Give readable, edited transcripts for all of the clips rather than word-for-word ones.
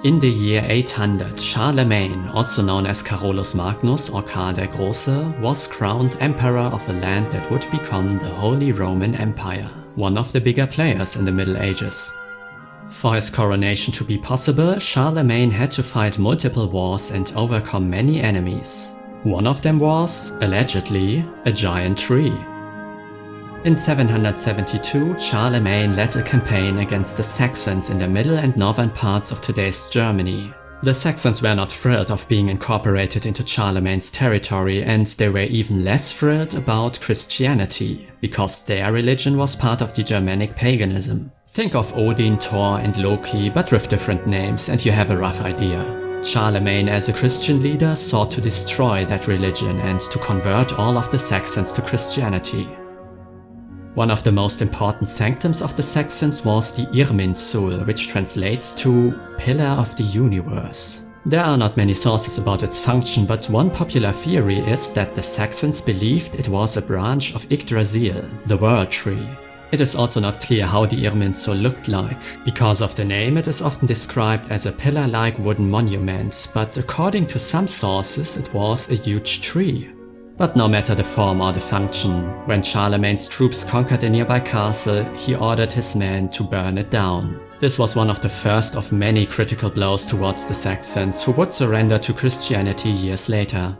In the year 800, Charlemagne, also known as Carolus Magnus or Karl der Große, was crowned emperor of a land that would become the Holy Roman Empire, one of the bigger players in the Middle Ages. For his coronation to be possible, Charlemagne had to fight multiple wars and overcome many enemies. One of them was, allegedly, a giant tree. In 772, Charlemagne led a campaign against the Saxons in the middle and northern parts of today's Germany. The Saxons were not thrilled of being incorporated into Charlemagne's territory, and they were even less thrilled about Christianity, because their religion was part of the Germanic paganism. Think of Odin, Thor and Loki, but with different names, and you have a rough idea. Charlemagne, as a Christian leader, sought to destroy that religion and to convert all of the Saxons to Christianity. One of the most important sanctums of the Saxons was the Irminsul, which translates to Pillar of the Universe. There are not many sources about its function, but one popular theory is that the Saxons believed it was a branch of Yggdrasil, the World Tree. It is also not clear how the Irminsul looked like. Because of the name, it is often described as a pillar-like wooden monument, but according to some sources it was a huge tree. But no matter the form or the function, when Charlemagne's troops conquered a nearby castle, he ordered his men to burn it down. This was one of the first of many critical blows towards the Saxons, who would surrender to Christianity years later.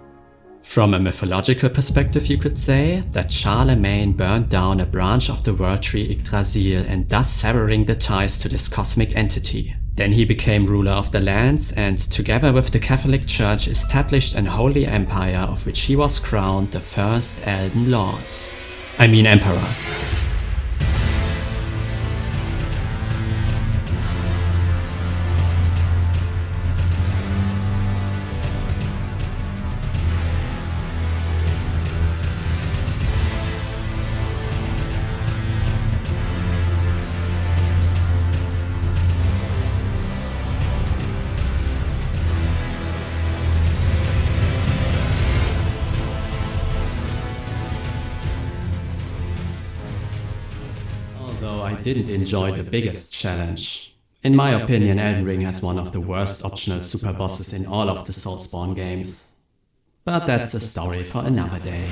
From a mythological perspective, you could say that Charlemagne burned down a branch of the world tree Yggdrasil and thus severing the ties to this cosmic entity. Then he became ruler of the lands and, together with the Catholic Church, established an holy empire of which he was crowned the first Elden Emperor. Although I didn't enjoy the biggest challenge. In my opinion, Elden Ring has one of the worst optional super bosses in all of the Soulsborne games. But that's a story for another day.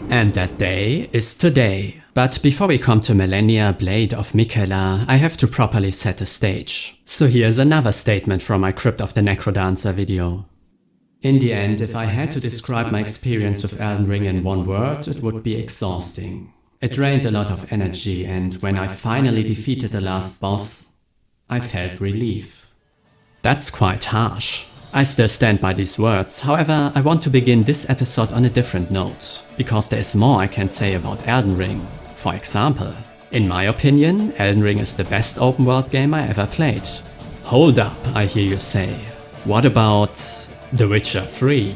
And that day is today. But before we come to Malenia, Blade of Miquella, I have to properly set the stage. So here's another statement from my Crypt of the Necrodancer video. In the end, if I had to describe my experience with Elden Ring in one word, it would be exhausting. It drained a lot of energy, and when I finally defeated the last boss, I felt relief. That's quite harsh. I still stand by these words, however, I want to begin this episode on a different note, because there is more I can say about Elden Ring. For example, in my opinion, Elden Ring is the best open world game I ever played. Hold up, I hear you say. What about The Witcher 3?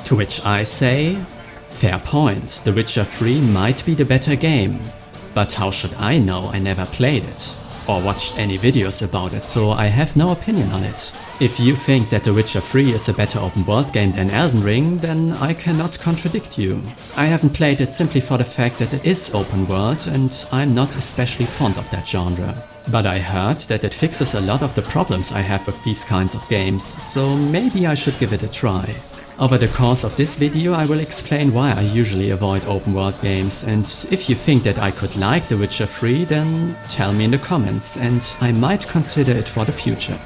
To which I say, fair point, The Witcher 3 might be the better game. But how should I know? I never played it, or watched any videos about it, so I have no opinion on it. If you think that The Witcher 3 is a better open world game than Elden Ring, then I cannot contradict you. I haven't played it simply for the fact that it is open world, and I'm not especially fond of that genre. But I heard that it fixes a lot of the problems I have with these kinds of games, so maybe I should give it a try. Over the course of this video I will explain why I usually avoid open world games, and if you think that I could like The Witcher 3, then tell me in the comments, and I might consider it for the future.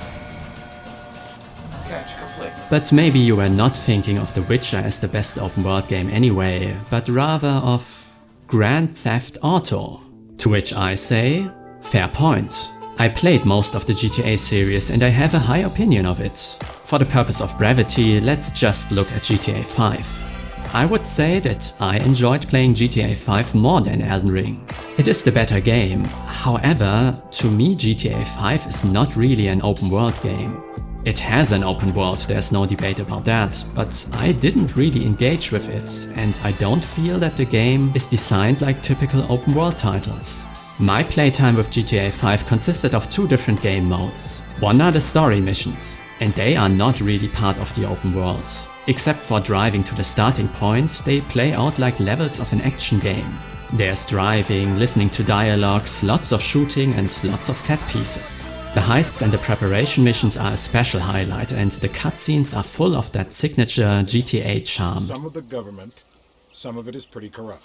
But maybe you were not thinking of The Witcher as the best open world game anyway, but rather of Grand Theft Auto. To which I say, fair point. I played most of the GTA series and I have a high opinion of it. For the purpose of brevity, let's just look at GTA 5. I would say that I enjoyed playing GTA 5 more than Elden Ring. It is the better game. However, to me GTA 5 is not really an open world game. It has an open world, there's no debate about that, but I didn't really engage with it, and I don't feel that the game is designed like typical open world titles. My playtime with GTA 5 consisted of two different game modes. One are the story missions, and they are not really part of the open world. Except for driving to the starting point, they play out like levels of an action game. There's driving, listening to dialogues, lots of shooting and lots of set pieces. The heists and the preparation missions are a special highlight, and the cutscenes are full of that signature GTA charm. Some of the government, some of it is pretty corrupt.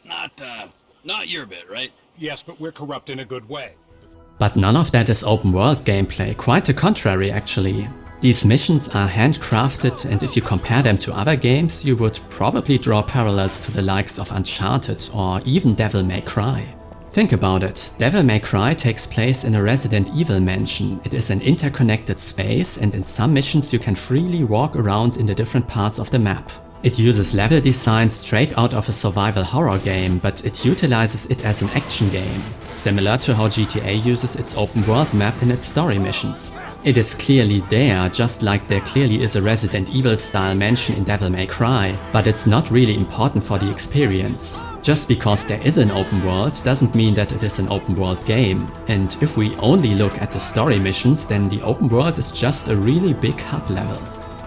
Not your bit, right? Yes, but we're corrupt in a good way. But none of that is open world gameplay, quite the contrary actually. These missions are handcrafted, and if you compare them to other games, you would probably draw parallels to the likes of Uncharted or even Devil May Cry. Think about it, Devil May Cry takes place in a Resident Evil mansion. It is an interconnected space, and in some missions you can freely walk around in the different parts of the map. It uses level design straight out of a survival horror game, but it utilizes it as an action game, similar to how GTA uses its open world map in its story missions. It is clearly there, just like there clearly is a Resident Evil style mansion in Devil May Cry, but it's not really important for the experience. Just because there is an open world doesn't mean that it is an open world game, and if we only look at the story missions, then the open world is just a really big hub level.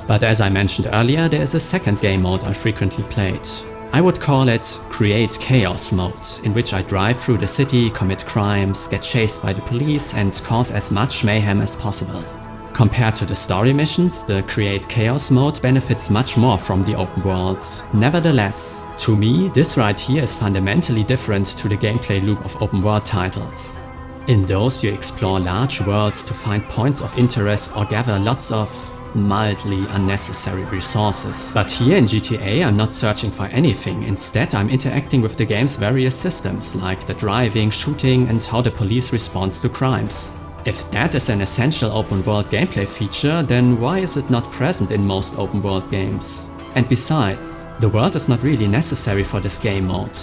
But as I mentioned earlier, there is a second game mode I frequently played. I would call it Create Chaos mode, in which I drive through the city, commit crimes, get chased by the police and cause as much mayhem as possible. Compared to the story missions, the Create Chaos mode benefits much more from the open world. Nevertheless, to me, this right here is fundamentally different to the gameplay loop of open world titles. In those you explore large worlds to find points of interest or gather lots of mildly unnecessary resources. But here in GTA I'm not searching for anything, instead I'm interacting with the game's various systems, like the driving, shooting and how the police responds to crimes. If that is an essential open world gameplay feature, then why is it not present in most open world games? And besides, the world is not really necessary for this game mode.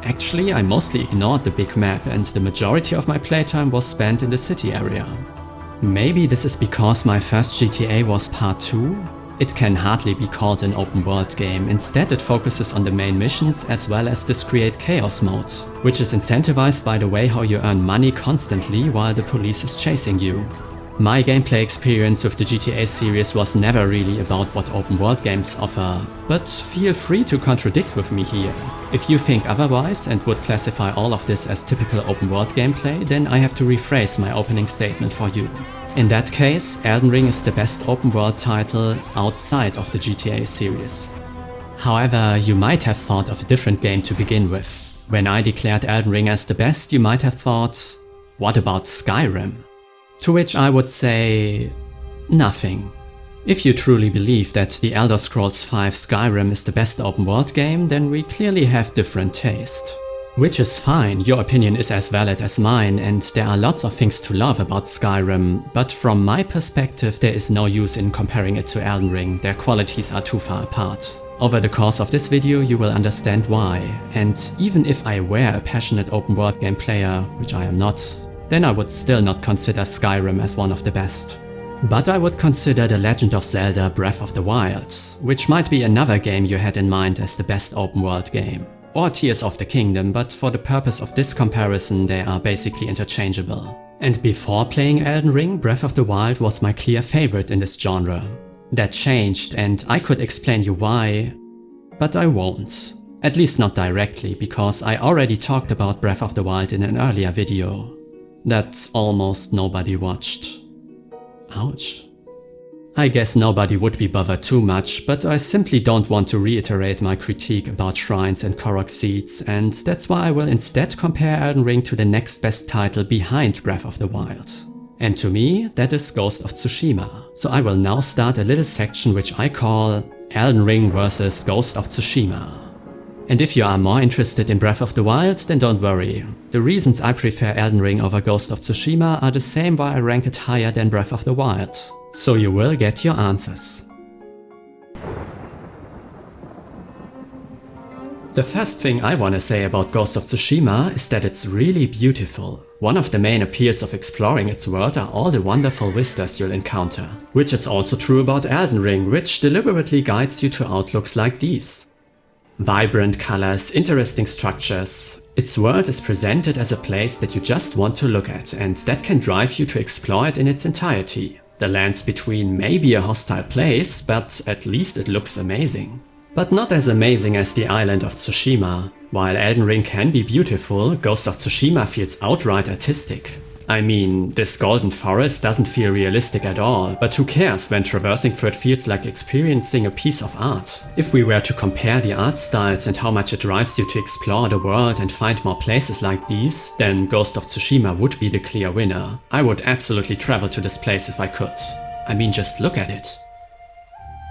Actually, I mostly ignored the big map and the majority of my playtime was spent in the city area. Maybe this is because my first GTA was part 2? It can hardly be called an open world game, instead it focuses on the main missions as well as this Create Chaos mode, which is incentivized by the way how you earn money constantly while the police is chasing you. My gameplay experience with the GTA series was never really about what open world games offer, but feel free to contradict with me here. If you think otherwise and would classify all of this as typical open world gameplay, then I have to rephrase my opening statement for you. In that case, Elden Ring is the best open world title outside of the GTA series. However, you might have thought of a different game to begin with. When I declared Elden Ring as the best, you might have thought, what about Skyrim? To which I would say, nothing. If you truly believe that The Elder Scrolls V Skyrim is the best open world game, then we clearly have different taste. Which is fine, your opinion is as valid as mine, and there are lots of things to love about Skyrim, but from my perspective there is no use in comparing it to Elden Ring, their qualities are too far apart. Over the course of this video you will understand why, and even if I were a passionate open world game player, which I am not, then I would still not consider Skyrim as one of the best. But I would consider The Legend of Zelda Breath of the Wild, which might be another game you had in mind as the best open world game. Or Tears of the Kingdom, but for the purpose of this comparison they are basically interchangeable. And before playing Elden Ring, Breath of the Wild was my clear favorite in this genre. That changed and I could explain you why, but I won't. At least not directly, because I already talked about Breath of the Wild in an earlier video that almost nobody watched. Ouch. I guess nobody would be bothered too much, but I simply don't want to reiterate my critique about shrines and Korok seeds, and that's why I will instead compare Elden Ring to the next best title behind Breath of the Wild. And to me, that is Ghost of Tsushima. So I will now start a little section which I call Elden Ring vs Ghost of Tsushima. And if you are more interested in Breath of the Wild, then don't worry. The reasons I prefer Elden Ring over Ghost of Tsushima are the same why I rank it higher than Breath of the Wild. So you will get your answers. The first thing I want to say about Ghost of Tsushima is that it's really beautiful. One of the main appeals of exploring its world are all the wonderful vistas you'll encounter. Which is also true about Elden Ring, which deliberately guides you to outlooks like these. Vibrant colors, interesting structures. Its world is presented as a place that you just want to look at, and that can drive you to explore it in its entirety. The lands between may be a hostile place, but at least it looks amazing. But not as amazing as the island of Tsushima. While Elden Ring can be beautiful, Ghost of Tsushima feels outright artistic. I mean, this golden forest doesn't feel realistic at all, but who cares when traversing through it feels like experiencing a piece of art? If we were to compare the art styles and how much it drives you to explore the world and find more places like these, then Ghost of Tsushima would be the clear winner. I would absolutely travel to this place if I could. I mean, just look at it.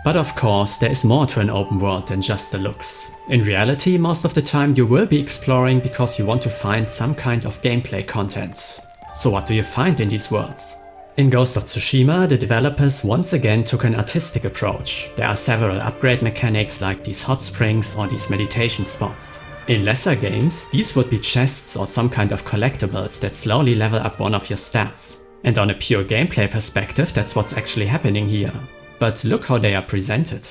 But of course, there is more to an open world than just the looks. In reality, most of the time you will be exploring because you want to find some kind of gameplay content. So what do you find in these worlds? In Ghost of Tsushima, the developers once again took an artistic approach. There are several upgrade mechanics like these hot springs or these meditation spots. In lesser games, these would be chests or some kind of collectibles that slowly level up one of your stats. And on a pure gameplay perspective, that's what's actually happening here. But look how they are presented.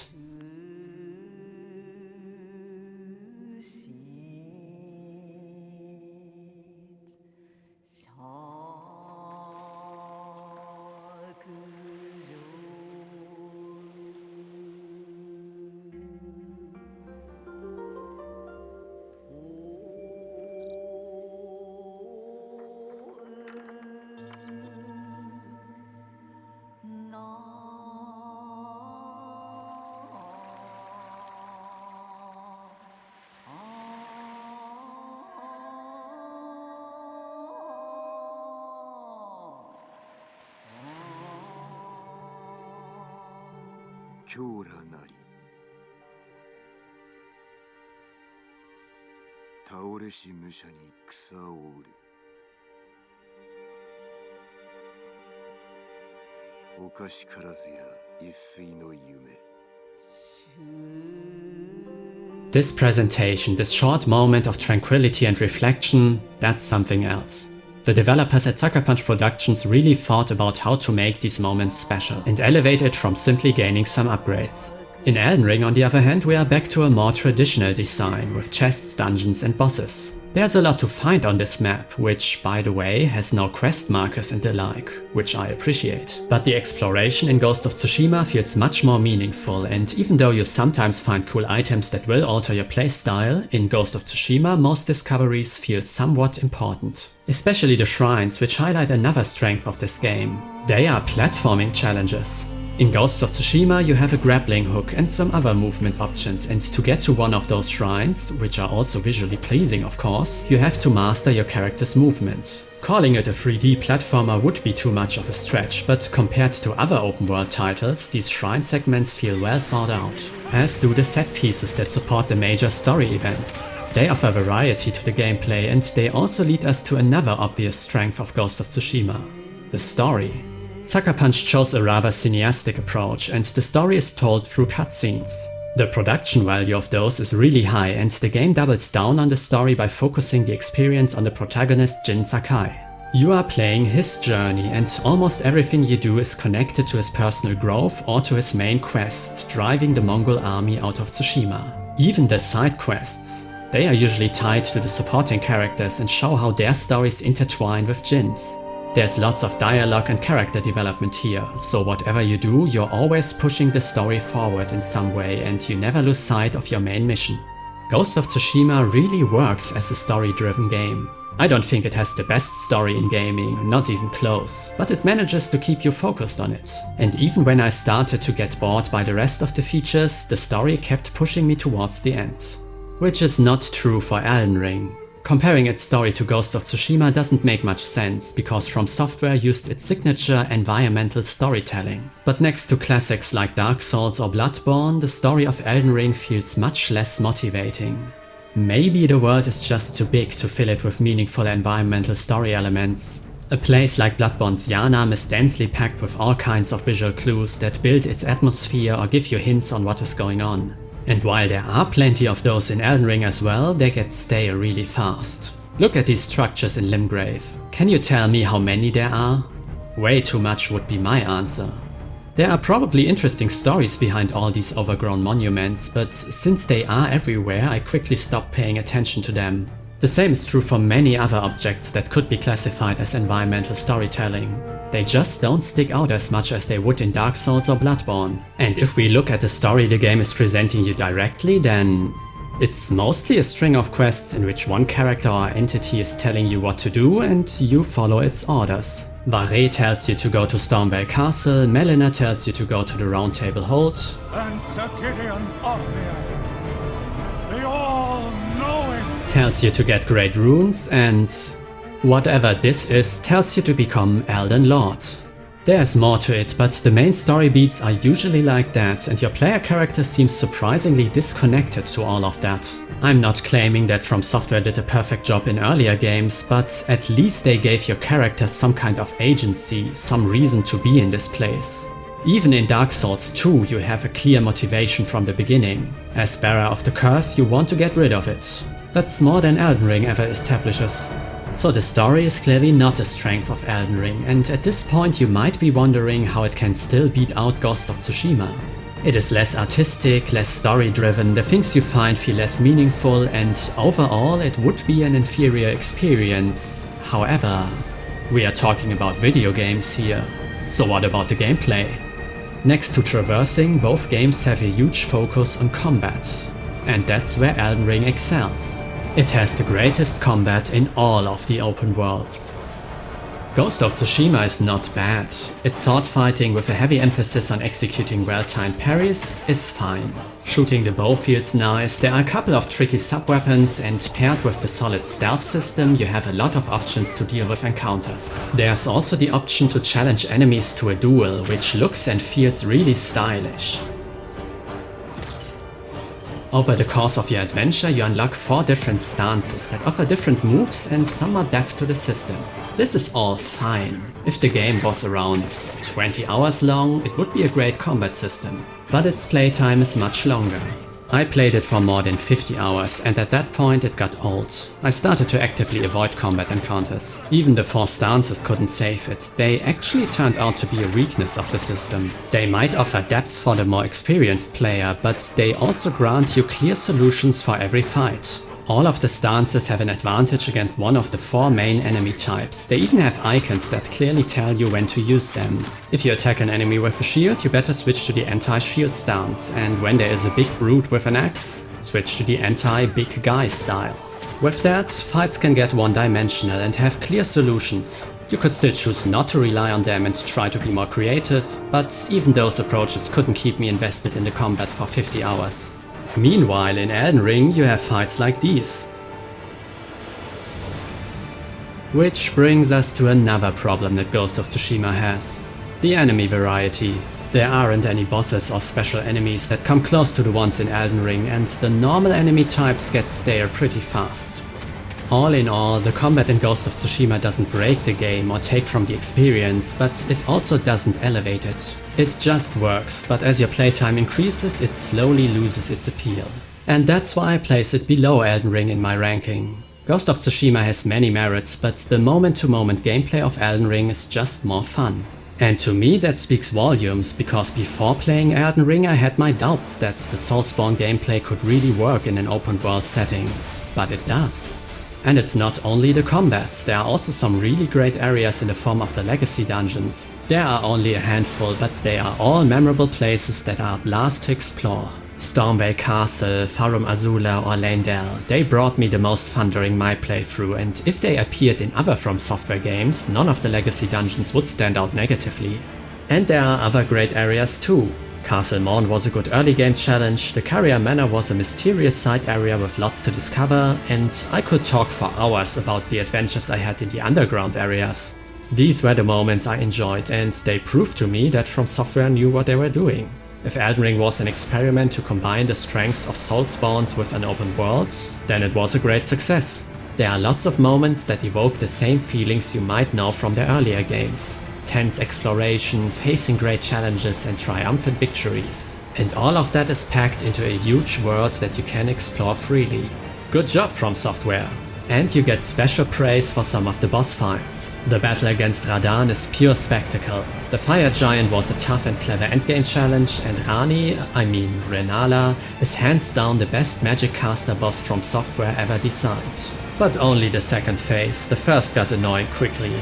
This presentation, this short moment of tranquility and reflection, that's something else. The developers at Sucker Punch Productions really thought about how to make these moments special and elevate it from simply gaining some upgrades. In Elden Ring, on the other hand, we are back to a more traditional design with chests, dungeons and bosses. There's a lot to find on this map, which, by the way, has no quest markers and the like, which I appreciate. But the exploration in Ghost of Tsushima feels much more meaningful, and even though you sometimes find cool items that will alter your playstyle, in Ghost of Tsushima most discoveries feel somewhat important. Especially the shrines, which highlight another strength of this game. They are platforming challenges. In Ghost of Tsushima you have a grappling hook and some other movement options, and to get to one of those shrines, which are also visually pleasing of course, you have to master your character's movement. Calling it a 3D platformer would be too much of a stretch, but compared to other open world titles, these shrine segments feel well thought out, as do the set pieces that support the major story events. They offer variety to the gameplay, and they also lead us to another obvious strength of Ghost of Tsushima: the story. Sucker Punch chose a rather cineastic approach, and the story is told through cutscenes. The production value of those is really high, and the game doubles down on the story by focusing the experience on the protagonist Jin Sakai. You are playing his journey, and almost everything you do is connected to his personal growth or to his main quest, driving the Mongol army out of Tsushima. Even the side quests. They are usually tied to the supporting characters and show how their stories intertwine with Jin's. There's lots of dialogue and character development here, so whatever you do, you're always pushing the story forward in some way and you never lose sight of your main mission. Ghost of Tsushima really works as a story-driven game. I don't think it has the best story in gaming, not even close, but it manages to keep you focused on it. And even when I started to get bored by the rest of the features, the story kept pushing me towards the end. Which is not true for Elden Ring. Comparing its story to Ghost of Tsushima doesn't make much sense, because From Software used its signature environmental storytelling. But next to classics like Dark Souls or Bloodborne, the story of Elden Ring feels much less motivating. Maybe the world is just too big to fill it with meaningful environmental story elements. A place like Bloodborne's Yharnam is densely packed with all kinds of visual clues that build its atmosphere or give you hints on what is going on. And while there are plenty of those in Elden Ring as well, they get stale really fast. Look at these structures in Limgrave. Can you tell me how many there are? Way too much would be my answer. There are probably interesting stories behind all these overgrown monuments, but since they are everywhere, I quickly stopped paying attention to them. The same is true for many other objects that could be classified as environmental storytelling. They just don't stick out as much as they would in Dark Souls or Bloodborne. And if we look at the story the game is presenting you directly, then it's mostly a string of quests in which one character or entity is telling you what to do and you follow its orders. Varé tells you to go to Stormvale Castle, Malenia tells you to go to the Round Table Hold, And Sir Gideon are there. The all-knowing. tells you to get great runes, and whatever this is tells you to become Elden Lord. There's more to it, but the main story beats are usually like that, and your player character seems surprisingly disconnected to all of that. I'm not claiming that From Software did a perfect job in earlier games, but at least they gave your character some kind of agency, some reason to be in this place. Even in Dark Souls 2 you have a clear motivation from the beginning. As bearer of the curse you want to get rid of it. That's more than Elden Ring ever establishes. So the story is clearly not a strength of Elden Ring, and at this point you might be wondering how it can still beat out Ghost of Tsushima. It is less artistic, less story driven, the things you find feel less meaningful, and overall it would be an inferior experience. However, we are talking about video games here. So what about the gameplay? Next to traversing, both games have a huge focus on combat. And that's where Elden Ring excels. It has the greatest combat in all of the open worlds. Ghost of Tsushima is not bad. Its sword fighting with a heavy emphasis on executing well-timed parries is fine. Shooting the bow feels nice, there are a couple of tricky sub-weapons, and paired with the solid stealth system you have a lot of options to deal with encounters. There's also the option to challenge enemies to a duel, which looks and feels really stylish. Over the course of your adventure you unlock 4 different stances that offer different moves and some more depth to the system. This is all fine. If the game was around 20 hours long, it would be a great combat system. But its playtime is much longer. I played it for more than 50 hours and at that point it got old. I started to actively avoid combat encounters. Even the 4 stances couldn't save it. They actually turned out to be a weakness of the system. They might offer depth for the more experienced player, but they also grant you clear solutions for every fight. All of the stances have an advantage against one of the 4 main enemy types. They even have icons that clearly tell you when to use them. If you attack an enemy with a shield, you better switch to the anti-shield stance, and when there is a big brute with an axe, switch to the anti-big guy style. With that, fights can get one-dimensional and have clear solutions. You could still choose not to rely on them and try to be more creative, but even those approaches couldn't keep me invested in the combat for 50 hours. Meanwhile, in Elden Ring you have fights like these. Which brings us to another problem that Ghost of Tsushima has. The enemy variety. There aren't any bosses or special enemies that come close to the ones in Elden Ring, and the normal enemy types get stale pretty fast. All in all, the combat in Ghost of Tsushima doesn't break the game or take from the experience, but it also doesn't elevate it. It just works, but as your playtime increases, it slowly loses its appeal. And that's why I place it below Elden Ring in my ranking. Ghost of Tsushima has many merits, but the moment-to-moment gameplay of Elden Ring is just more fun. And to me that speaks volumes, because before playing Elden Ring I had my doubts that the Soulsborne gameplay could really work in an open world setting. But it does. And it's not only the combat, there are also some really great areas in the form of the legacy dungeons. There are only a handful, but they are all memorable places that are a blast to explore. Stormvale Castle, Farum Azula or Leyndell, they brought me the most fun during my playthrough, and if they appeared in other From Software games, none of the legacy dungeons would stand out negatively. And there are other great areas too. Castle Morn was a good early game challenge, the Carrier Manor was a mysterious side area with lots to discover, and I could talk for hours about the adventures I had in the underground areas. These were the moments I enjoyed, and they proved to me that From Software knew what they were doing. If Elden Ring was an experiment to combine the strengths of Soulsborne with an open world, then it was a great success. There are lots of moments that evoke the same feelings you might know from their earlier games. Tense exploration, facing great challenges and triumphant victories. And all of that is packed into a huge world that you can explore freely. Good job From Software! And you get special praise for some of the boss fights. The battle against Radahn is pure spectacle. The Fire Giant was a tough and clever endgame challenge, and Renala, is hands down the best magic caster boss From Software ever designed. But only the second phase, the first got annoying quickly.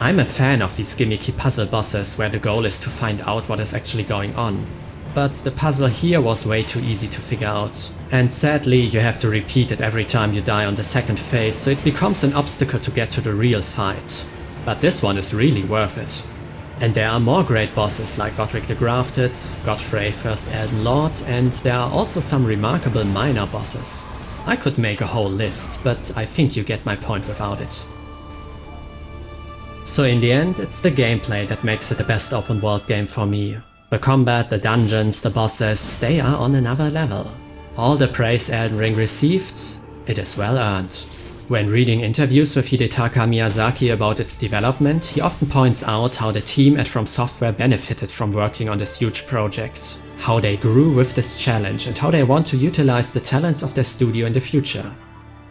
I'm a fan of these gimmicky puzzle bosses where the goal is to find out what is actually going on. But the puzzle here was way too easy to figure out. And sadly, you have to repeat it every time you die on the second phase, so it becomes an obstacle to get to the real fight. But this one is really worth it. And there are more great bosses like Godric the Grafted, Godfrey First Elden Lord, and there are also some remarkable minor bosses. I could make a whole list, but I think you get my point without it. So in the end, it's the gameplay that makes it the best open world game for me. The combat, the dungeons, the bosses, they are on another level. All the praise Elden Ring received, it is well earned. When reading interviews with Hidetaka Miyazaki about its development, he often points out how the team at From Software benefited from working on this huge project, how they grew with this challenge and how they want to utilize the talents of their studio in the future.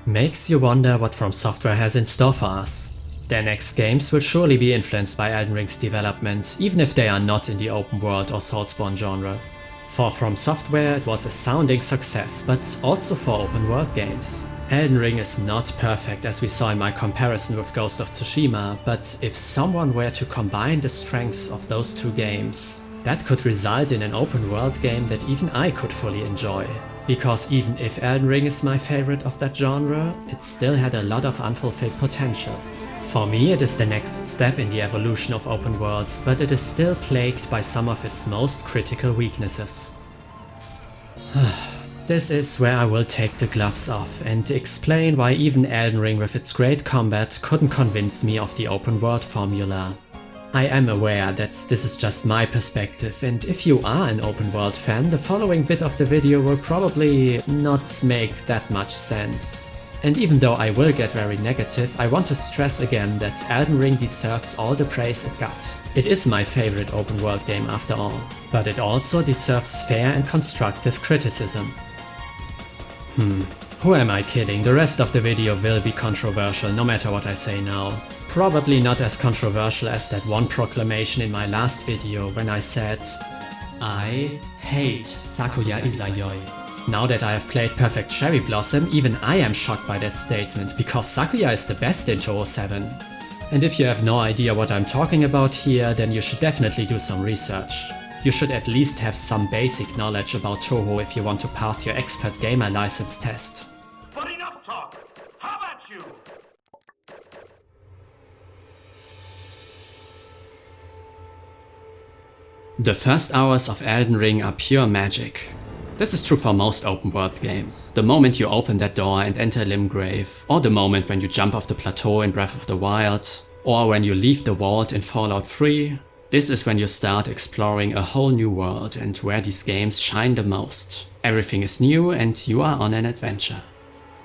Makes you wonder what From Software has in store for us. Their next games will surely be influenced by Elden Ring's development, even if they are not in the open world or Soulsborne genre. For From Software it was a sounding success, but also for open world games. Elden Ring is not perfect as we saw in my comparison with Ghost of Tsushima, but if someone were to combine the strengths of those two games, that could result in an open world game that even I could fully enjoy. Because even if Elden Ring is my favorite of that genre, it still had a lot of unfulfilled potential. For me it is the next step in the evolution of open worlds, but it is still plagued by some of its most critical weaknesses. This is where I will take the gloves off and explain why even Elden Ring with its great combat couldn't convince me of the open world formula. I am aware that this is just my perspective, and if you are an open world fan, the following bit of the video will probably not make that much sense. And even though I will get very negative, I want to stress again that Elden Ring deserves all the praise it got. It is my favorite open world game after all, but it also deserves fair and constructive criticism. Who am I kidding? The rest of the video will be controversial no matter what I say now. Probably not as controversial as that one proclamation in my last video when I said, I hate Sakuya Izayoi. Now that I have played Perfect Cherry Blossom, even I am shocked by that statement, because Sakuya is the best in Toho 7. And if you have no idea what I'm talking about here, then you should definitely do some research. You should at least have some basic knowledge about Toho if you want to pass your expert gamer license test. But enough talk! How about you? The first hours of Elden Ring are pure magic. This is true for most open world games. The moment you open that door and enter Limgrave, or the moment when you jump off the plateau in Breath of the Wild, or when you leave the vault in Fallout 3, this is when you start exploring a whole new world and where these games shine the most. Everything is new and you are on an adventure.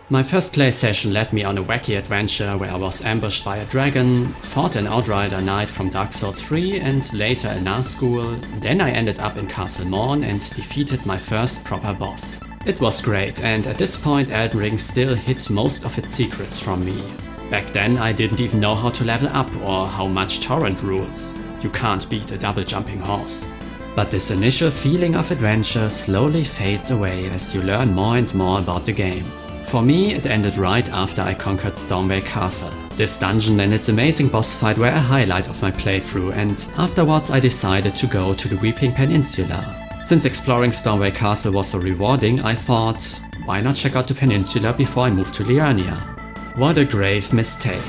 My first play session led me on a wacky adventure where I was ambushed by a dragon, fought an Outrider Knight from Dark Souls 3 and later a Nazgul. Then I ended up in Castle Morn and defeated my first proper boss. It was great, and at this point Elden Ring still hid most of its secrets from me. Back then I didn't even know how to level up or how much torrent rules. You can't beat a double jumping horse. But this initial feeling of adventure slowly fades away as you learn more and more about the game. For me, it ended right after I conquered Stormveil Castle. This dungeon and its amazing boss fight were a highlight of my playthrough, and afterwards I decided to go to the Weeping Peninsula. Since exploring Stormveil Castle was so rewarding, I thought, why not check out the peninsula before I move to Liurnia? What a grave mistake.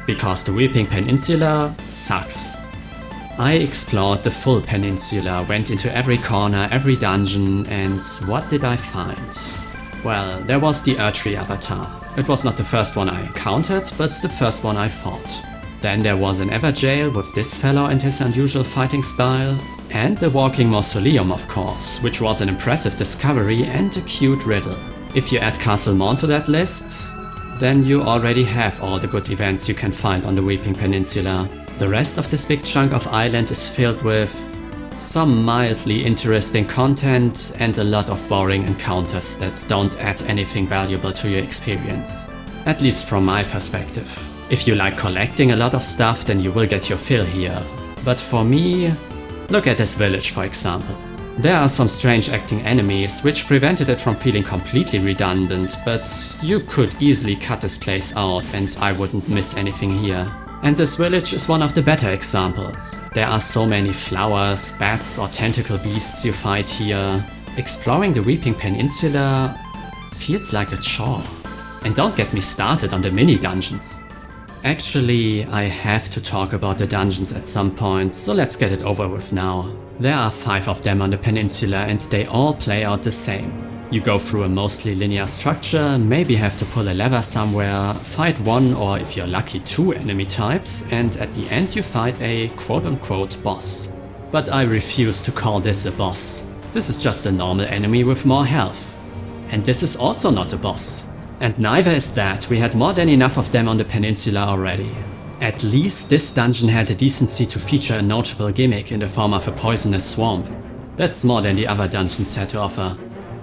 Because the Weeping Peninsula sucks. I explored the full peninsula, went into every corner, every dungeon, and what did I find? Well, there was the Erdtree avatar. It was not the first one I encountered, but the first one I fought. Then there was an Everjail with this fellow and his unusual fighting style, and the Walking Mausoleum of course, which was an impressive discovery and a cute riddle. If you add Castle Morn to that list, then you already have all the good events you can find on the Weeping Peninsula. The rest of this big chunk of island is filled with some mildly interesting content and a lot of boring encounters that don't add anything valuable to your experience. At least from my perspective. If you like collecting a lot of stuff, then you will get your fill here. But for me, look at this village for example. There are some strange acting enemies which prevented it from feeling completely redundant, but you could easily cut this place out and I wouldn't miss anything here. And this village is one of the better examples. There are so many flowers, bats or tentacle beasts you fight here. Exploring the Weeping Peninsula feels like a chore. And don't get me started on the mini dungeons. Actually, I have to talk about the dungeons at some point, so let's get it over with now. There are 5 of them on the peninsula and they all play out the same. You go through a mostly linear structure, maybe have to pull a lever somewhere, fight 1 or if you're lucky 2 enemy types, and at the end you fight a quote-unquote boss. But I refuse to call this a boss. This is just a normal enemy with more health. And this is also not a boss. And neither is that, we had more than enough of them on the peninsula already. At least this dungeon had the decency to feature a notable gimmick in the form of a poisonous swamp. That's more than the other dungeons had to offer.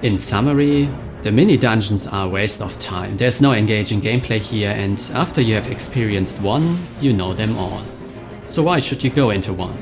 In summary, the mini dungeons are a waste of time. There's no engaging gameplay here, and after you have experienced one, you know them all. So why should you go into one?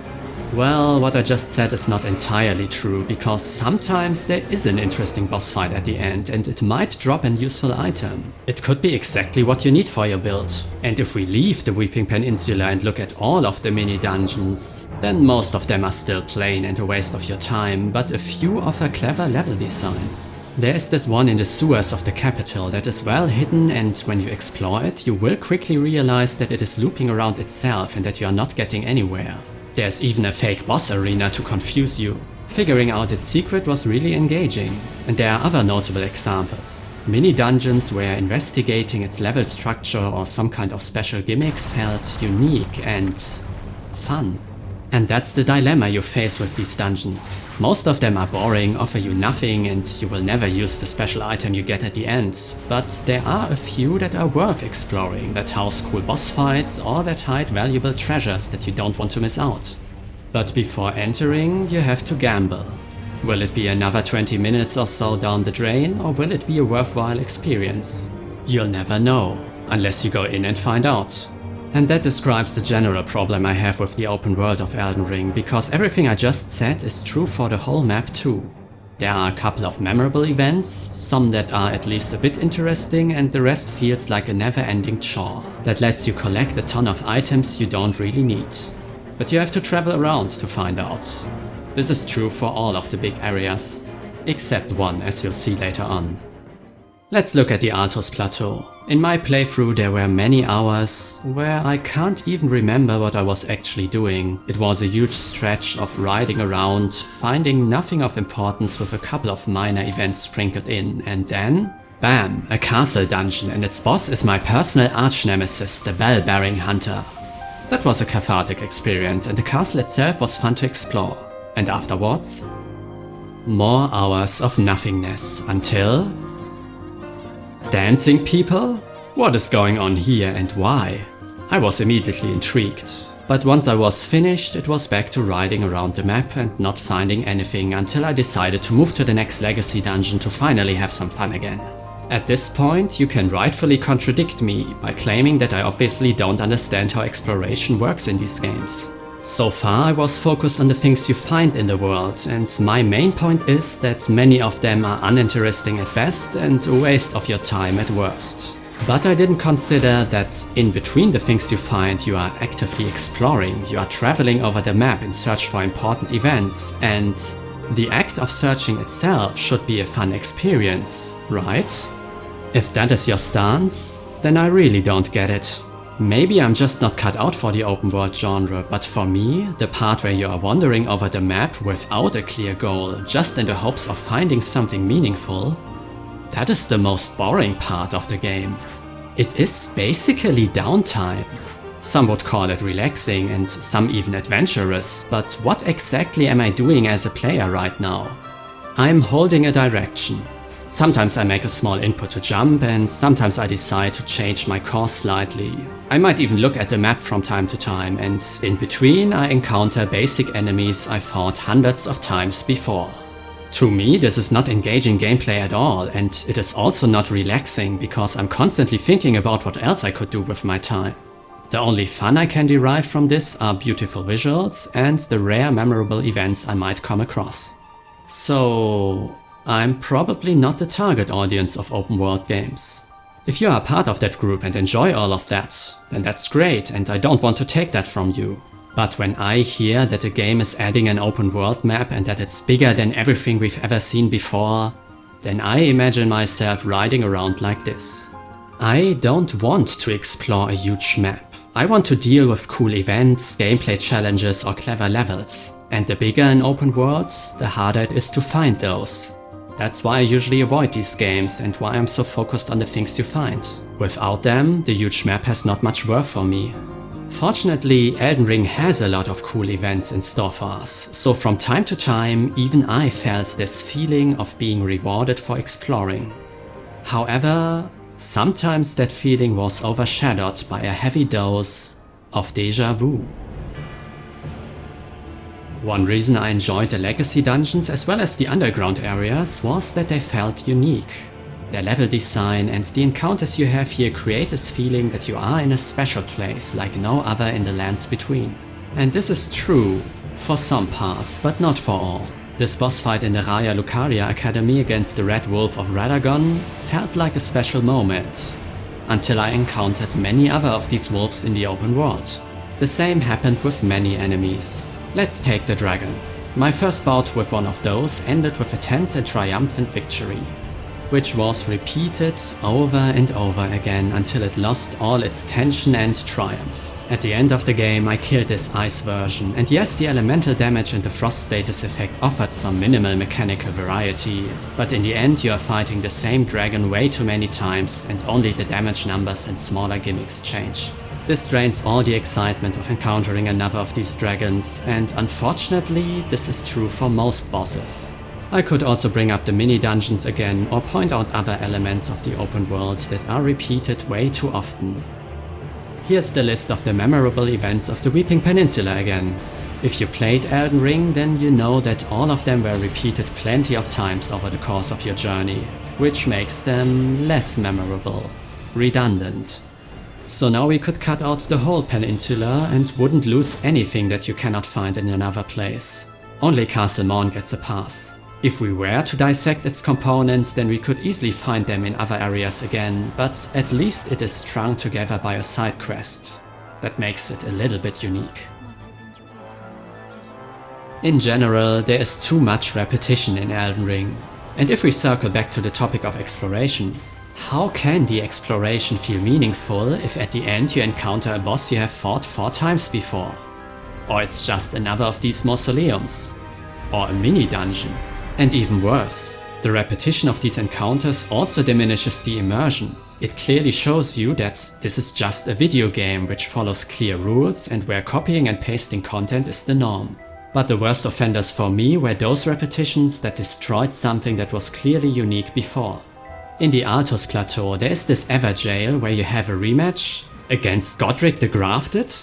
Well, what I just said is not entirely true, because sometimes there is an interesting boss fight at the end and it might drop an useful item. It could be exactly what you need for your build. And if we leave the Weeping Peninsula and look at all of the mini dungeons, then most of them are still plain and a waste of your time, but a few offer clever level design. There's this one in the sewers of the capital that is well hidden, and when you explore it, you will quickly realize that it is looping around itself and that you are not getting anywhere. There's even a fake boss arena to confuse you. Figuring out its secret was really engaging. And there are other notable examples. Mini dungeons where investigating its level structure or some kind of special gimmick felt unique and fun. And that's the dilemma you face with these dungeons. Most of them are boring, offer you nothing, and you will never use the special item you get at the end. But there are a few that are worth exploring, that house cool boss fights or that hide valuable treasures that you don't want to miss out. But before entering, you have to gamble. Will it be another 20 minutes or so down the drain, or will it be a worthwhile experience? You'll never know, unless you go in and find out. And that describes the general problem I have with the open world of Elden Ring, because everything I just said is true for the whole map too. There are a couple of memorable events, some that are at least a bit interesting, and the rest feels like a never-ending chore that lets you collect a ton of items you don't really need. But you have to travel around to find out. This is true for all of the big areas, except one, as you'll see later on. Let's look at the Altos Plateau. In my playthrough there were many hours where I can't even remember what I was actually doing. It was a huge stretch of riding around, finding nothing of importance with a couple of minor events sprinkled in, and then, bam, a castle dungeon, and its boss is my personal arch-nemesis, the Bell-Bearing Hunter. That was a cathartic experience, and the castle itself was fun to explore. And afterwards, more hours of nothingness, until... Dancing people? What is going on here and why? I was immediately intrigued, but once I was finished it was back to riding around the map and not finding anything until I decided to move to the next legacy dungeon to finally have some fun again. At this point you can rightfully contradict me by claiming that I obviously don't understand how exploration works in these games. So far I was focused on the things you find in the world, and my main point is that many of them are uninteresting at best and a waste of your time at worst. But I didn't consider that in between the things you find you are actively exploring, you are traveling over the map in search for important events, and the act of searching itself should be a fun experience, right? If that is your stance, then I really don't get it. Maybe I'm just not cut out for the open world genre, but for me, the part where you are wandering over the map without a clear goal, just in the hopes of finding something meaningful, that is the most boring part of the game. It is basically downtime. Some would call it relaxing and some even adventurous, but what exactly am I doing as a player right now? I'm holding a direction. Sometimes I make a small input to jump, and sometimes I decide to change my course slightly. I might even look at the map from time to time, and in between I encounter basic enemies I fought hundreds of times before. To me this is not engaging gameplay at all, and it is also not relaxing because I'm constantly thinking about what else I could do with my time. The only fun I can derive from this are beautiful visuals and the rare memorable events I might come across. So... I'm probably not the target audience of open world games. If you are part of that group and enjoy all of that, then that's great and I don't want to take that from you. But when I hear that a game is adding an open world map and that it's bigger than everything we've ever seen before, then I imagine myself riding around like this. I don't want to explore a huge map. I want to deal with cool events, gameplay challenges or clever levels. And the bigger an open world, the harder it is to find those. That's why I usually avoid these games and why I'm so focused on the things you find. Without them, the huge map has not much worth for me. Fortunately, Elden Ring has a lot of cool events in store for us, so from time to time even I felt this feeling of being rewarded for exploring. However, sometimes that feeling was overshadowed by a heavy dose of déjà vu. One reason I enjoyed the legacy dungeons as well as the underground areas was that they felt unique. Their level design and the encounters you have here create this feeling that you are in a special place like no other in the lands between. And this is true for some parts, but not for all. This boss fight in the Raya Lucaria Academy against the Red Wolf of Radagon felt like a special moment, until I encountered many other of these wolves in the open world. The same happened with many enemies. Let's take the dragons. My first bout with one of those ended with a tense and triumphant victory, which was repeated over and over again until it lost all its tension and triumph. At the end of the game I killed this ice version, and yes, the elemental damage and the frost status effect offered some minimal mechanical variety, but in the end you are fighting the same dragon way too many times and only the damage numbers and smaller gimmicks change. This drains all the excitement of encountering another of these dragons, and unfortunately this is true for most bosses. I could also bring up the mini dungeons again or point out other elements of the open world that are repeated way too often. Here's the list of the memorable events of the Weeping Peninsula again. If you played Elden Ring, then you know that all of them were repeated plenty of times over the course of your journey, which makes them less memorable, redundant. So now we could cut out the whole peninsula and wouldn't lose anything that you cannot find in another place. Only Castle Morn gets a pass. If we were to dissect its components, then we could easily find them in other areas again, but at least it is strung together by a side quest. That makes it a little bit unique. In general, there is too much repetition in Elden Ring. And if we circle back to the topic of exploration, how can the exploration feel meaningful if at the end you encounter a boss you have fought 4 times before? Or it's just another of these mausoleums? Or a mini dungeon? And even worse, the repetition of these encounters also diminishes the immersion. It clearly shows you that this is just a video game which follows clear rules and where copying and pasting content is the norm. But the worst offenders for me were those repetitions that destroyed something that was clearly unique before. In the Altos Plateau there is this Ever Jail where you have a rematch against Godric the Grafted?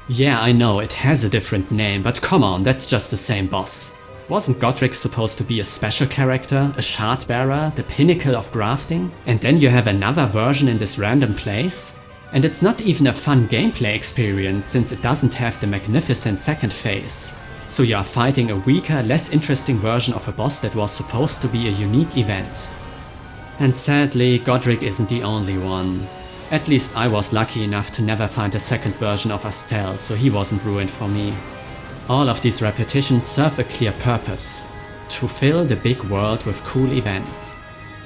Yeah, I know, it has a different name, but come on, that's just the same boss. Wasn't Godric supposed to be a special character, a shard bearer, the pinnacle of grafting? And then you have another version in this random place? And it's not even a fun gameplay experience since it doesn't have the magnificent second phase. So you are fighting a weaker, less interesting version of a boss that was supposed to be a unique event. And sadly, Godric isn't the only one. At least I was lucky enough to never find a second version of Astel, so he wasn't ruined for me. All of these repetitions serve a clear purpose: to fill the big world with cool events.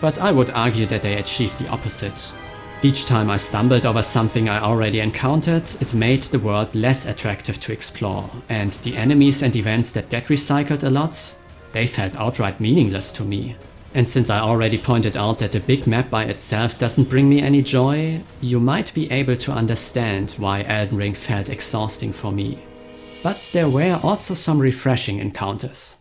But I would argue that they achieve the opposite. Each time I stumbled over something I already encountered, it made the world less attractive to explore, and the enemies and events that get recycled a lot, they felt outright meaningless to me. And since I already pointed out that the big map by itself doesn't bring me any joy, you might be able to understand why Elden Ring felt exhausting for me. But there were also some refreshing encounters.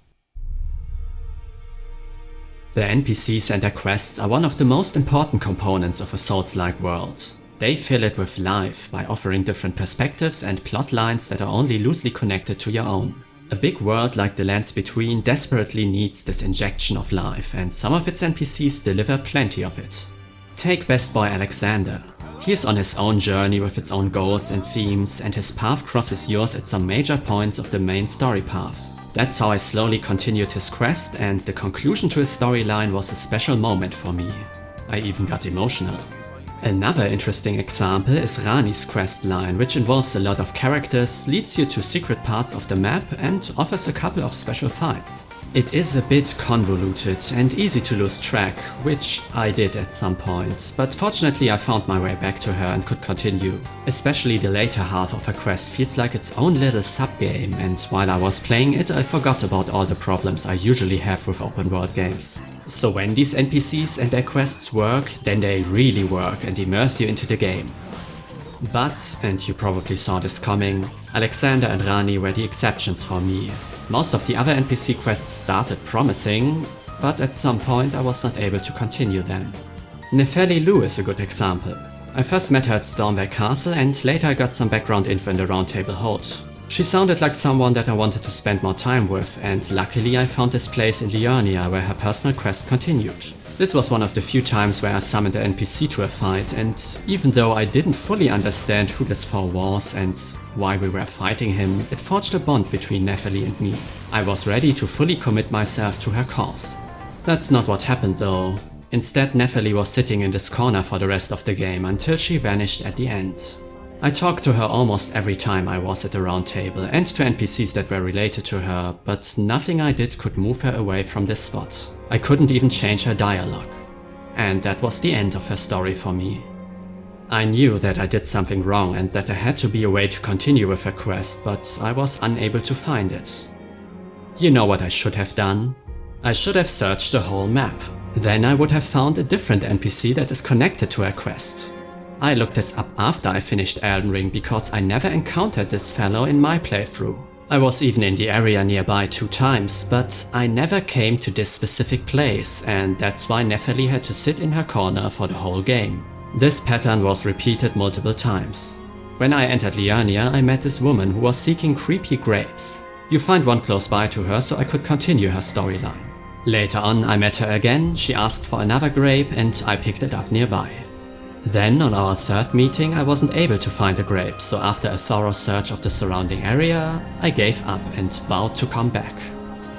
The NPCs and their quests are one of the most important components of a Souls-like world. They fill it with life by offering different perspectives and plot lines that are only loosely connected to your own. A big world like the Lands Between desperately needs this injection of life, and some of its NPCs deliver plenty of it. Take Best Boy Alexander. He is on his own journey with its own goals and themes, and his path crosses yours at some major points of the main story path. That's how I slowly continued his quest, and the conclusion to his storyline was a special moment for me. I even got emotional. Another interesting example is Ranni's quest line, which involves a lot of characters, leads you to secret parts of the map and offers a couple of special fights. It is a bit convoluted and easy to lose track, which I did at some point, but fortunately I found my way back to her and could continue. Especially the later half of her quest feels like its own little sub-game, and while I was playing it I forgot about all the problems I usually have with open world games. So when these NPCs and their quests work, then they really work and immerse you into the game. But, and you probably saw this coming, Alexander and Rani were the exceptions for me. Most of the other NPC quests started promising, but at some point I was not able to continue them. Nefeli Lu is a good example. I first met her at Stormware Castle and later I got some background info in the Roundtable Hold. She sounded like someone that I wanted to spend more time with, and luckily I found this place in Liurnia where her personal quest continued. This was one of the few times where I summoned an NPC to a fight, and even though I didn't fully understand who this foe was and why we were fighting him, it forged a bond between Nefeli and me. I was ready to fully commit myself to her cause. That's not what happened though. Instead, Nefeli was sitting in this corner for the rest of the game until she vanished at the end. I talked to her almost every time I was at the round table and to NPCs that were related to her, but nothing I did could move her away from this spot. I couldn't even change her dialogue. And that was the end of her story for me. I knew that I did something wrong and that there had to be a way to continue with her quest, but I was unable to find it. You know what I should have done? I should have searched the whole map. Then I would have found a different NPC that is connected to her quest. I looked this up after I finished Elden Ring because I never encountered this fellow in my playthrough. I was even in the area nearby 2 times, but I never came to this specific place, and that's why Nefeli had to sit in her corner for the whole game. This pattern was repeated multiple times. When I entered Liurnia, I met this woman who was seeking creepy grapes. You find one close by to her so I could continue her storyline. Later on I met her again, she asked for another grape and I picked it up nearby. Then on our 3rd meeting I wasn't able to find a grape, so after a thorough search of the surrounding area, I gave up and vowed to come back.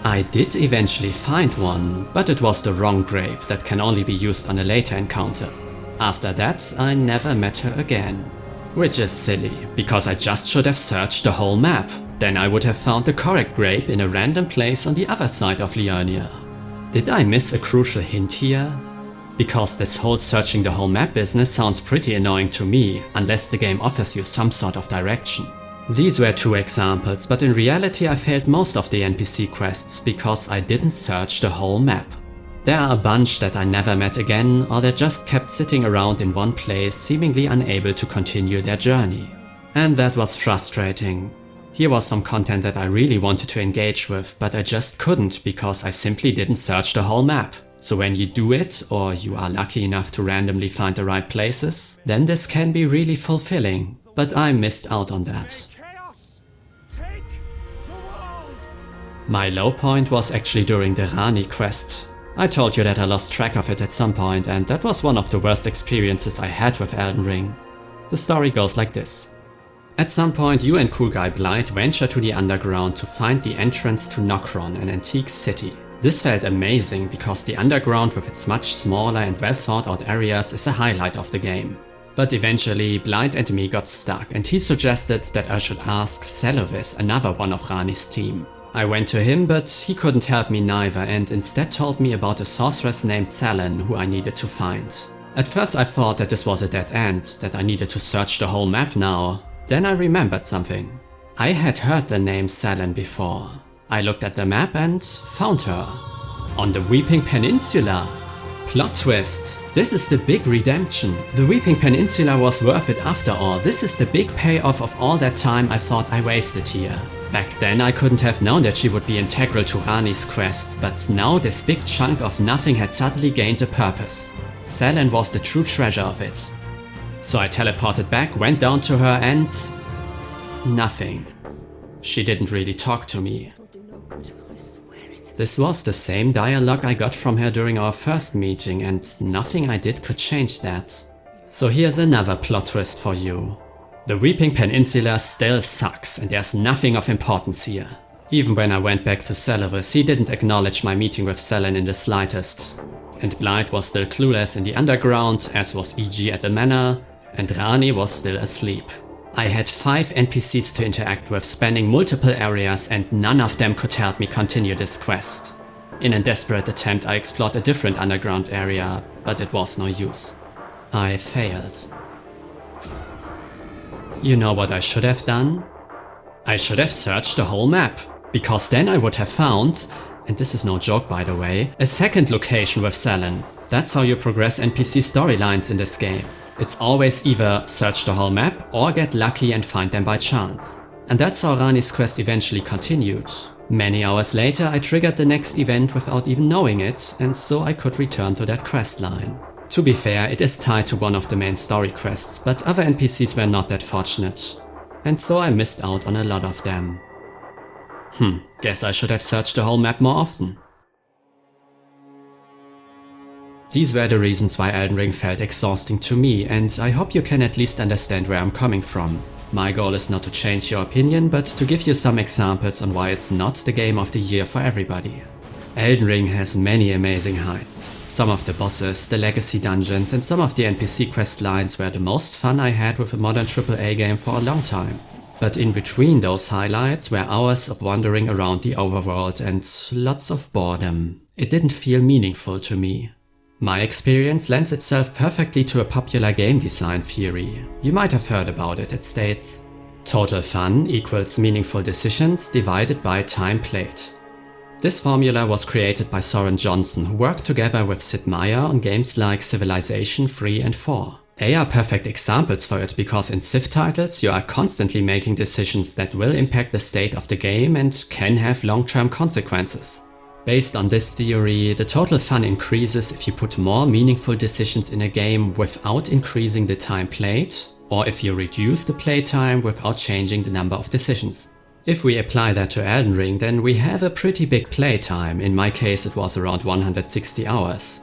I did eventually find one, but it was the wrong grape that can only be used on a later encounter. After that I never met her again. Which is silly, because I just should have searched the whole map. Then I would have found the correct grape in a random place on the other side of Liurnia. Did I miss a crucial hint here? Because this whole searching the whole map business sounds pretty annoying to me, unless the game offers you some sort of direction. These were 2 examples, but in reality I failed most of the NPC quests because I didn't search the whole map. There are a bunch that I never met again, or that just kept sitting around in one place, seemingly unable to continue their journey. And that was frustrating. Here was some content that I really wanted to engage with, but I just couldn't because I simply didn't search the whole map. So when you do it, or you are lucky enough to randomly find the right places, then this can be really fulfilling. But I missed out on that. My low point was actually during the Rani quest. I told you that I lost track of it at some point, and that was one of the worst experiences I had with Elden Ring. The story goes like this. At some point you and Cool Guy Blight venture to the underground to find the entrance to Nokron, an antique city. This felt amazing because the underground with its much smaller and well thought out areas is a highlight of the game. But eventually Blight and me got stuck and he suggested that I should ask Selovis, another one of Rani's team. I went to him, but he couldn't help me neither and instead told me about a sorceress named Selen who I needed to find. At first I thought that this was a dead end, that I needed to search the whole map now. Then I remembered something. I had heard the name Selen before. I looked at the map and found her. On the Weeping Peninsula. Plot twist. This is the big redemption. The Weeping Peninsula was worth it after all. This is the big payoff of all that time I thought I wasted here. Back then I couldn't have known that she would be integral to Rani's quest, but now this big chunk of nothing had suddenly gained a purpose. Selen was the true treasure of it. So I teleported back, went down to her and... nothing. She didn't really talk to me. This was the same dialogue I got from her during our first meeting and nothing I did could change that. So here's another plot twist for you. The Weeping Peninsula still sucks and there's nothing of importance here. Even when I went back to Selovis, he didn't acknowledge my meeting with Selen in the slightest. and Blight was still clueless in the underground, as was EG at the manor, and Rani was still asleep. I had 5 NPCs to interact with spanning multiple areas, and none of them could help me continue this quest. In a desperate attempt I explored a different underground area, but it was no use. I failed. You know what I should have done? I should have searched the whole map, because then I would have found, and this is no joke by the way, a second location with Selen. That's how you progress NPC storylines in this game. It's always either search the whole map or get lucky and find them by chance. And that's how Rani's quest eventually continued. Many hours later I triggered the next event without even knowing it, and so I could return to that quest line. To be fair, it is tied to one of the main story quests, but other NPCs were not that fortunate. And so I missed out on a lot of them. Guess I should have searched the whole map more often. These were the reasons why Elden Ring felt exhausting to me, and I hope you can at least understand where I'm coming from. My goal is not to change your opinion, but to give you some examples on why it's not the game of the year for everybody. Elden Ring has many amazing heights. Some of the bosses, the legacy dungeons, and some of the NPC quest lines were the most fun I had with a modern AAA game for a long time. But in between those highlights were hours of wandering around the overworld and lots of boredom. It didn't feel meaningful to me. My experience lends itself perfectly to a popular game design theory. You might have heard about it. It states, total fun equals meaningful decisions divided by time played. This formula was created by Soren Johnson, who worked together with Sid Meier on games like Civilization 3 and 4. They are perfect examples for it because in Civ titles you are constantly making decisions that will impact the state of the game and can have long-term consequences. Based on this theory, the total fun increases if you put more meaningful decisions in a game without increasing the time played, or if you reduce the playtime without changing the number of decisions. If we apply that to Elden Ring, then we have a pretty big playtime. In my case it was around 160 hours.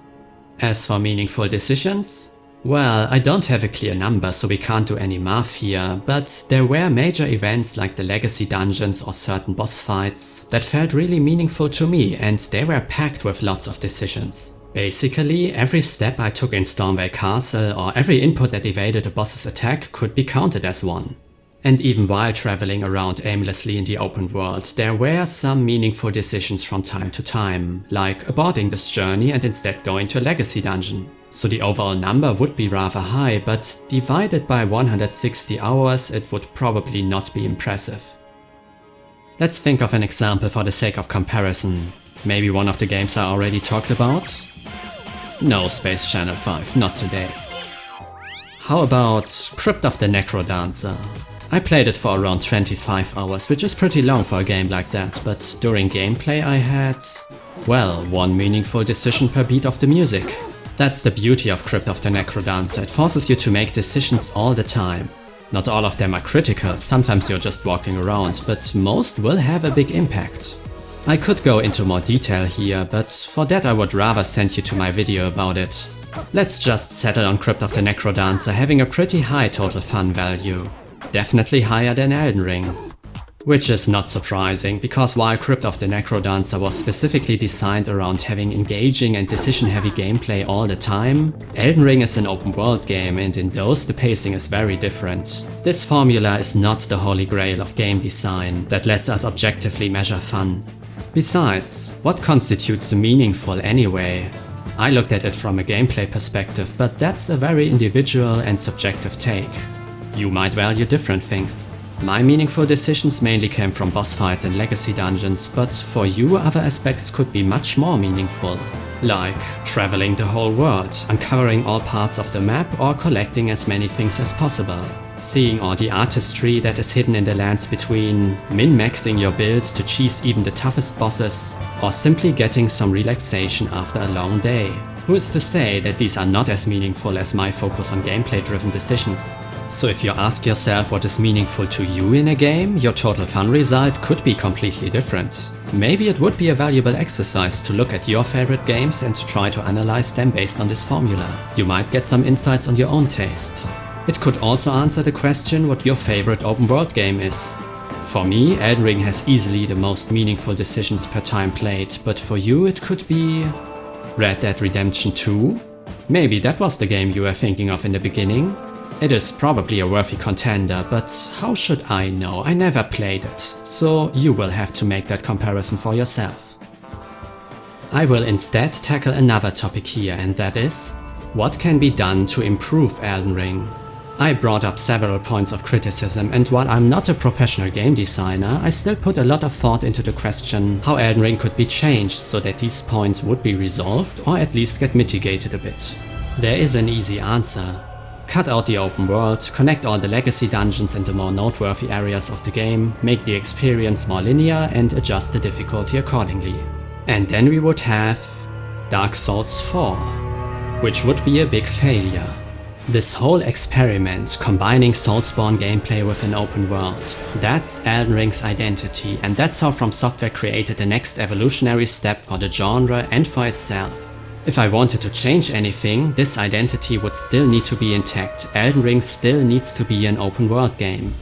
As for meaningful decisions, well, I don't have a clear number so we can't do any math here, but there were major events like the legacy dungeons or certain boss fights that felt really meaningful to me, and they were packed with lots of decisions. Basically, every step I took in Stormveil Castle or every input that evaded a boss's attack could be counted as one. And even while traveling around aimlessly in the open world, there were some meaningful decisions from time to time, like aborting this journey and instead going to a legacy dungeon. So the overall number would be rather high, but divided by 160 hours it would probably not be impressive. Let's think of an example for the sake of comparison. Maybe one of the games I already talked about? No, Space Channel 5, not today. How about Crypt of the Necrodancer? I played it for around 25 hours, which is pretty long for a game like that, but during gameplay I had, well, one meaningful decision per beat of the music. That's the beauty of Crypt of the Necrodancer, it forces you to make decisions all the time. Not all of them are critical, sometimes you're just walking around, but most will have a big impact. I could go into more detail here, but for that I would rather send you to my video about it. Let's just settle on Crypt of the Necrodancer having a pretty high total fun value. Definitely higher than Elden Ring. Which is not surprising, because while Crypt of the Necrodancer was specifically designed around having engaging and decision-heavy gameplay all the time, Elden Ring is an open-world game, and in those the pacing is very different. This formula is not the holy grail of game design that lets us objectively measure fun. Besides, what constitutes meaningful anyway? I looked at it from a gameplay perspective, but that's a very individual and subjective take. You might value different things. My meaningful decisions mainly came from boss fights and legacy dungeons, but for you other aspects could be much more meaningful. Like traveling the whole world, uncovering all parts of the map or collecting as many things as possible. Seeing all the artistry that is hidden in the lands between, min-maxing your build to cheese even the toughest bosses, or simply getting some relaxation after a long day. Who is to say that these are not as meaningful as my focus on gameplay-driven decisions? So if you ask yourself what is meaningful to you in a game, your total fun result could be completely different. Maybe it would be a valuable exercise to look at your favorite games and try to analyze them based on this formula. You might get some insights on your own taste. It could also answer the question what your favorite open world game is. For me, Elden Ring has easily the most meaningful decisions per time played, but for you it could be Red Dead Redemption 2? Maybe that was the game you were thinking of in the beginning? It is probably a worthy contender, but how should I know? I never played it, so you will have to make that comparison for yourself. I will instead tackle another topic here, and that is, what can be done to improve Elden Ring? I brought up several points of criticism, and while I'm not a professional game designer, I still put a lot of thought into the question how Elden Ring could be changed so that these points would be resolved or at least get mitigated a bit. There is an easy answer. Cut out the open world, connect all the legacy dungeons and the more noteworthy areas of the game, make the experience more linear and adjust the difficulty accordingly. And then we would have Dark Souls 4, which would be a big failure. This whole experiment, combining Soulsborne gameplay with an open world, that's Elden Ring's identity, and that's how From Software created the next evolutionary step for the genre and for itself. If I wanted to change anything, this identity would still need to be intact. Elden Ring still needs to be an open world game.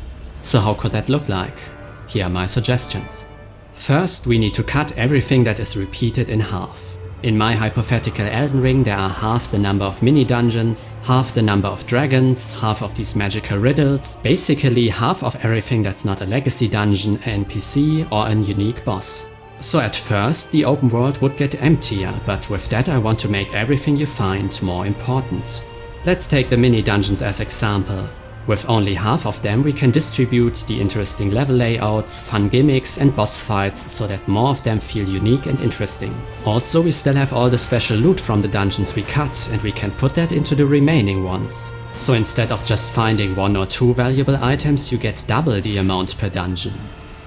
So how could that look like? Here are my suggestions. First, we need to cut everything that is repeated in half. In my hypothetical Elden Ring, there are half the number of mini-dungeons, half the number of dragons, half of these magical riddles, basically half of everything that's not a legacy dungeon, an NPC or a unique boss. So at first, the open world would get emptier, but with that I want to make everything you find more important. Let's take the mini-dungeons as example. With only half of them, we can distribute the interesting level layouts, fun gimmicks and boss fights so that more of them feel unique and interesting. Also, we still have all the special loot from the dungeons we cut, and we can put that into the remaining ones. So instead of just finding 1 or 2 valuable items, you get double the amount per dungeon.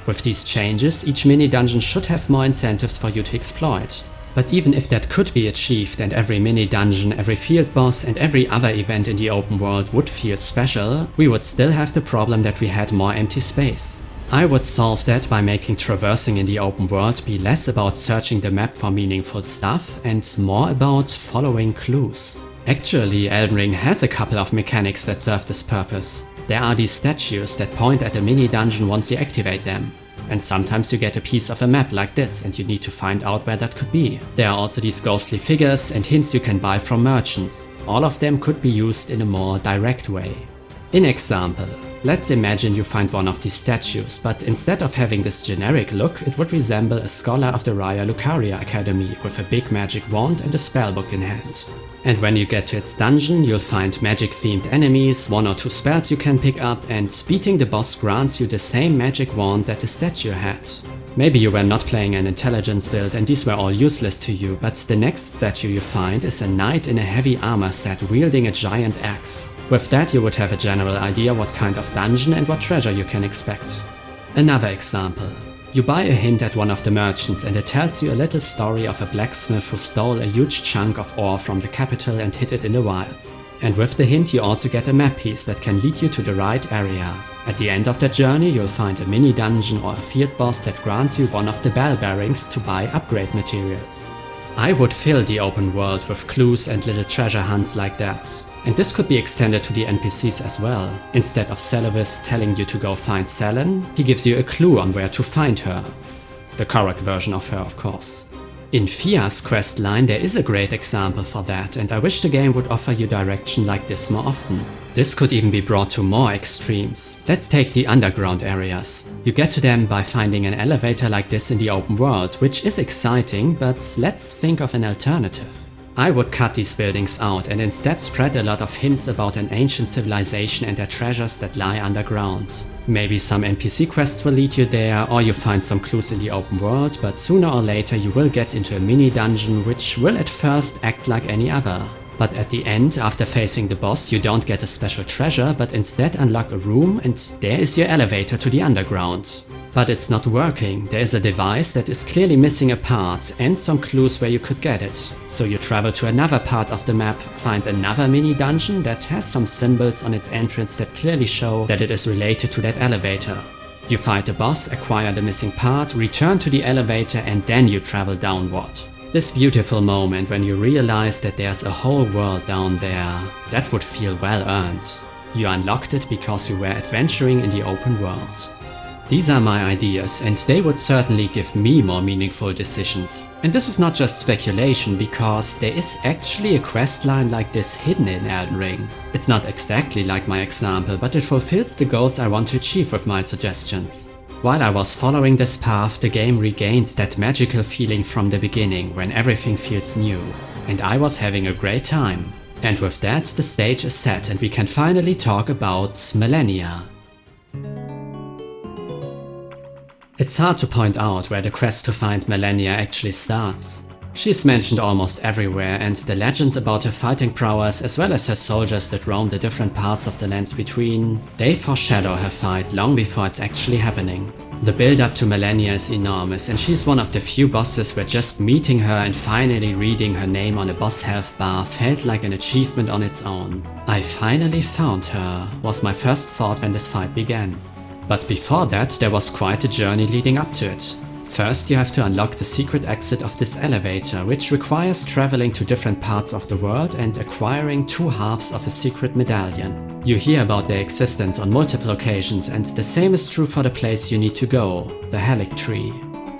With these changes, each mini-dungeon should have more incentives for you to exploit. But even if that could be achieved and every mini-dungeon, every field boss and every other event in the open world would feel special, we would still have the problem that we had more empty space. I would solve that by making traversing in the open world be less about searching the map for meaningful stuff and more about following clues. Actually, Elden Ring has a couple of mechanics that serve this purpose. There are these statues that point at a mini-dungeon once you activate them. And sometimes you get a piece of a map like this and you need to find out where that could be. There are also these ghostly figures and hints you can buy from merchants. All of them could be used in a more direct way. In example, let's imagine you find one of these statues, but instead of having this generic look, it would resemble a scholar of the Raya Lucaria Academy with a big magic wand and a spellbook in hand. And when you get to its dungeon, you'll find magic-themed enemies, 1 or 2 spells you can pick up, and beating the boss grants you the same magic wand that the statue had. Maybe you were not playing an intelligence build and these were all useless to you, but the next statue you find is a knight in a heavy armor set wielding a giant axe. With that you would have a general idea what kind of dungeon and what treasure you can expect. Another example. You buy a hint at one of the merchants and it tells you a little story of a blacksmith who stole a huge chunk of ore from the capital and hid it in the wilds. And with the hint you also get a map piece that can lead you to the right area. At the end of that journey you'll find a mini dungeon or a field boss that grants you one of the bell bearings to buy upgrade materials. I would fill the open world with clues and little treasure hunts like that. And this could be extended to the NPCs as well. Instead of Celevis telling you to go find Selen, he gives you a clue on where to find her. The correct version of her, of course. In Fia's questline there is a great example for that, and I wish the game would offer you direction like this more often. This could even be brought to more extremes. Let's take the underground areas. You get to them by finding an elevator like this in the open world, which is exciting, but let's think of an alternative. I would cut these buildings out and instead spread a lot of hints about an ancient civilization and their treasures that lie underground. Maybe some NPC quests will lead you there, or you find some clues in the open world, but sooner or later you will get into a mini dungeon which will at first act like any other. But at the end, after facing the boss, you don't get a special treasure, but instead unlock a room and there is your elevator to the underground. But it's not working. There is a device that is clearly missing a part and some clues where you could get it. So you travel to another part of the map, find another mini dungeon that has some symbols on its entrance that clearly show that it is related to that elevator. You fight the boss, acquire the missing part, return to the elevator and then you travel downward. This beautiful moment when you realize that there's a whole world down there, that would feel well earned. You unlocked it because you were adventuring in the open world. These are my ideas, and they would certainly give me more meaningful decisions. And this is not just speculation, because there is actually a questline like this hidden in Elden Ring. It's not exactly like my example, but it fulfills the goals I want to achieve with my suggestions. While I was following this path, the game regains that magical feeling from the beginning, when everything feels new. And I was having a great time. And with that, the stage is set and we can finally talk about Malenia. It's hard to point out where the quest to find Malenia actually starts. She's mentioned almost everywhere, and the legends about her fighting prowess as well as her soldiers that roam the different parts of the lands between, they foreshadow her fight long before it's actually happening. The build up to Malenia is enormous, and she's one of the few bosses where just meeting her and finally reading her name on a boss health bar felt like an achievement on its own. I finally found her, was my first thought when this fight began. But before that, there was quite a journey leading up to it. First, you have to unlock the secret exit of this elevator, which requires traveling to different parts of the world and acquiring 2 halves of a secret medallion. You hear about their existence on multiple occasions, and the same is true for the place you need to go, the Helic Tree.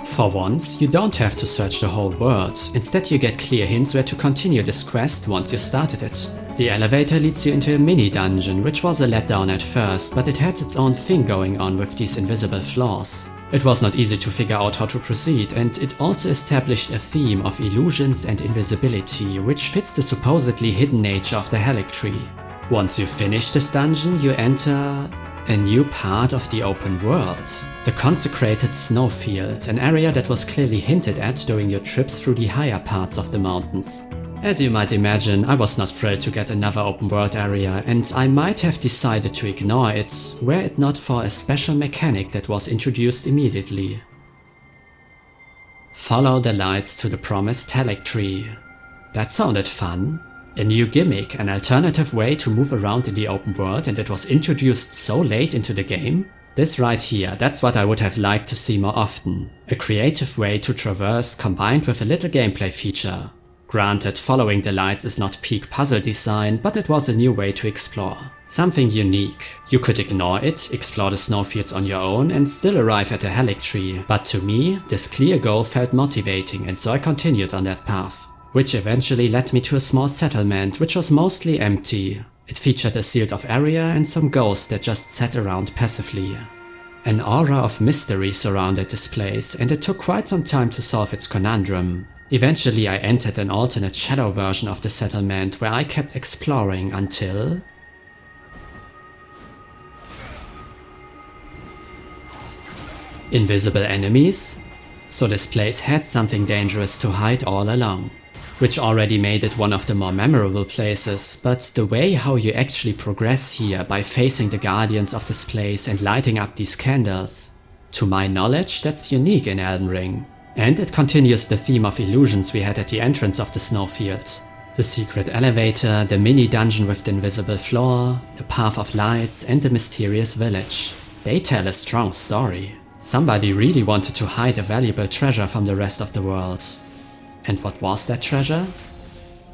For once, you don't have to search the whole world, instead you get clear hints where to continue this quest once you started it. The elevator leads you into a mini dungeon, which was a letdown at first, but it had its own thing going on with these invisible floors. It was not easy to figure out how to proceed, and it also established a theme of illusions and invisibility, which fits the supposedly hidden nature of the Helic Tree. Once you finish this dungeon, you enter a new part of the open world. The consecrated snowfield, an area that was clearly hinted at during your trips through the higher parts of the mountains. As you might imagine, I was not thrilled to get another open world area, and I might have decided to ignore it, were it not for a special mechanic that was introduced immediately. Follow the lights to the promised Helic Tree. That sounded fun. A new gimmick, an alternative way to move around in the open world, and it was introduced so late into the game? This right here, that's what I would have liked to see more often. A creative way to traverse combined with a little gameplay feature. Granted, following the lights is not peak puzzle design, but it was a new way to explore. Something unique. You could ignore it, explore the snowfields on your own, and still arrive at the Helic Tree, but to me, this clear goal felt motivating, and so I continued on that path. Which eventually led me to a small settlement, which was mostly empty. It featured a sealed-off area and some ghosts that just sat around passively. An aura of mystery surrounded this place, and it took quite some time to solve its conundrum. Eventually I entered an alternate shadow version of the settlement where I kept exploring until... Invisible enemies? So this place had something dangerous to hide all along. Which already made it one of the more memorable places, but the way how you actually progress here by facing the guardians of this place and lighting up these candles. To my knowledge, that's unique in Elden Ring. And it continues the theme of illusions we had at the entrance of the snowfield. The secret elevator, the mini dungeon with the invisible floor, the path of lights, and the mysterious village. They tell a strong story. Somebody really wanted to hide a valuable treasure from the rest of the world. And what was that treasure?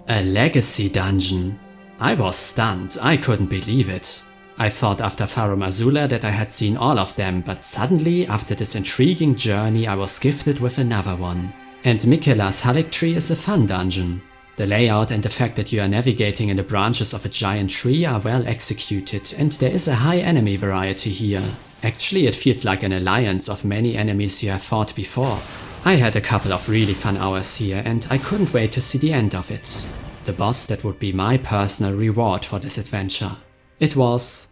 A legacy dungeon. I was stunned, I couldn't believe it. I thought after Farum Azula that I had seen all of them, but suddenly, after this intriguing journey, I was gifted with another one. And Miquella's Helic Tree is a fun dungeon. The layout and the fact that you are navigating in the branches of a giant tree are well executed, and there is a high enemy variety here. Actually, it feels like an alliance of many enemies you have fought before. I had a couple of really fun hours here, and I couldn't wait to see the end of it. The boss that would be my personal reward for this adventure. It was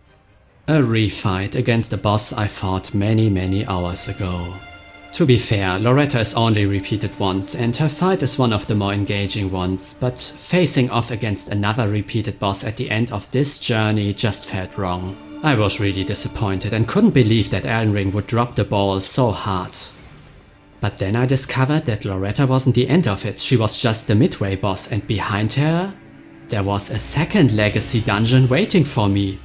a refight against a boss I fought many hours ago. To be fair, Loretta is only repeated once, and her fight is one of the more engaging ones, but facing off against another repeated boss at the end of this journey just felt wrong. I was really disappointed and couldn't believe that Elden Ring would drop the ball so hard. But then I discovered that Loretta wasn't the end of it, she was just the midway boss, and behind her, there was a second legacy dungeon waiting for me.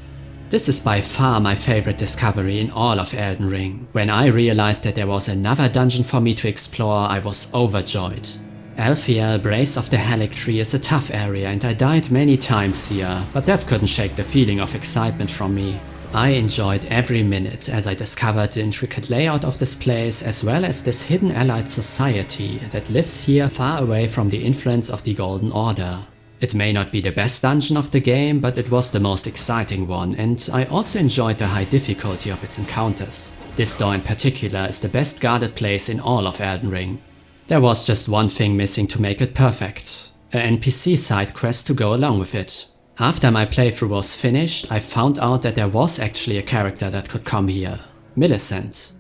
This is by far my favorite discovery in all of Elden Ring. When I realized that there was another dungeon for me to explore, I was overjoyed. Elfiel, Brace of the Helic Tree is a tough area and I died many times here, but that couldn't shake the feeling of excitement from me. I enjoyed every minute as I discovered the intricate layout of this place as well as this hidden allied society that lives here far away from the influence of the Golden Order. It may not be the best dungeon of the game, but it was the most exciting one, and I also enjoyed the high difficulty of its encounters. This door in particular is the best guarded place in all of Elden Ring. There was just one thing missing to make it perfect, an NPC side quest to go along with it. After my playthrough was finished, I found out that there was actually a character that could come here, Millicent.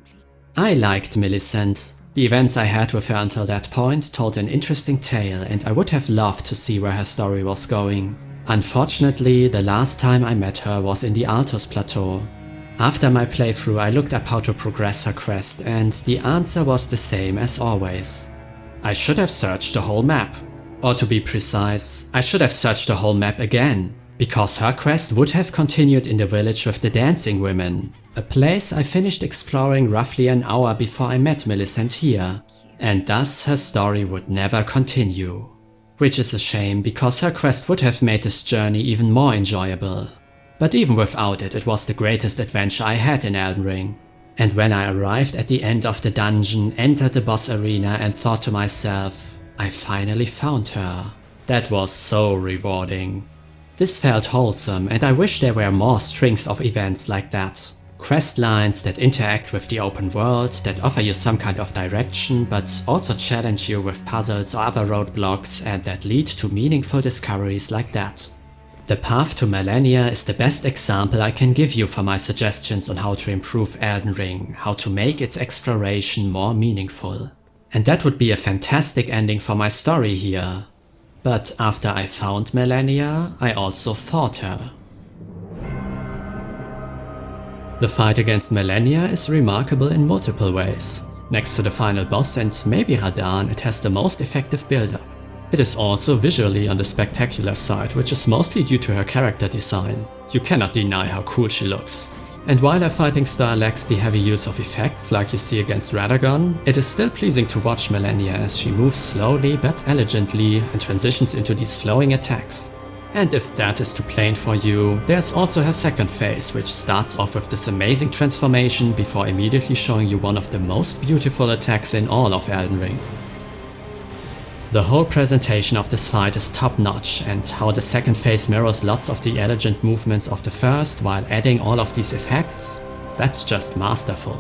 I liked Millicent. The events I had with her until that point told an interesting tale, and I would have loved to see where her story was going. Unfortunately, the last time I met her was in the Altos Plateau. After my playthrough, I looked up how to progress her quest, and the answer was the same as always. I should have searched the whole map. Or to be precise, I should have searched the whole map again, because her quest would have continued in the village with the dancing women, a place I finished exploring roughly an hour before I met Millicent here, and thus her story would never continue. Which is a shame, because her quest would have made this journey even more enjoyable. But even without it, it was the greatest adventure I had in Elden Ring. And when I arrived at the end of the dungeon, entered the boss arena and thought to myself, I finally found her. That was so rewarding. This felt wholesome, and I wish there were more strings of events like that. Quest lines that interact with the open world, that offer you some kind of direction, but also challenge you with puzzles or other roadblocks, and that lead to meaningful discoveries like that. The path to Malenia is the best example I can give you for my suggestions on how to improve Elden Ring, how to make its exploration more meaningful. And that would be a fantastic ending for my story here. But after I found Malenia, I also fought her. The fight against Malenia is remarkable in multiple ways. Next to the final boss and maybe Radahn, it has the most effective build-up. It is also visually on the spectacular side, which is mostly due to her character design. You cannot deny how cool she looks. And while her fighting style lacks the heavy use of effects like you see against Radahn, it is still pleasing to watch Malenia as she moves slowly but elegantly and transitions into these flowing attacks. And if that is too plain for you, there's also her second phase, which starts off with this amazing transformation before immediately showing you one of the most beautiful attacks in all of Elden Ring. The whole presentation of this fight is top-notch, and how the second phase mirrors lots of the elegant movements of the first while adding all of these effects, that's just masterful.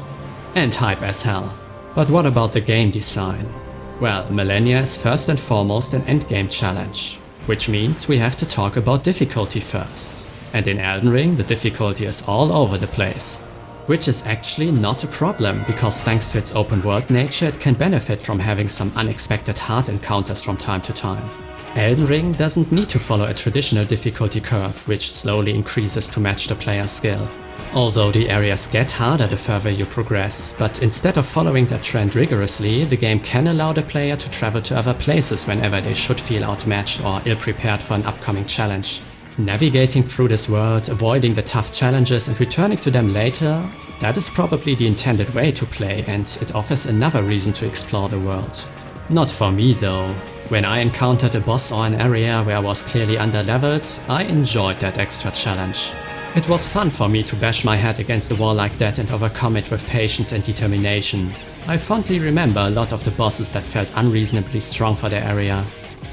And hype as hell. But what about the game design? Well, Malenia is first and foremost an endgame challenge, which means we have to talk about difficulty first. And in Elden Ring, the difficulty is all over the place. Which is actually not a problem, because thanks to its open world nature it can benefit from having some unexpected hard encounters from time to time. Elden Ring doesn't need to follow a traditional difficulty curve, which slowly increases to match the player's skill. Although the areas get harder the further you progress, but instead of following that trend rigorously, the game can allow the player to travel to other places whenever they should feel outmatched or ill-prepared for an upcoming challenge. Navigating through this world, avoiding the tough challenges and returning to them later, that is probably the intended way to play, and it offers another reason to explore the world. Not for me though. When I encountered a boss or an area where I was clearly underleveled, I enjoyed that extra challenge. It was fun for me to bash my head against a wall like that and overcome it with patience and determination. I fondly remember a lot of the bosses that felt unreasonably strong for their area.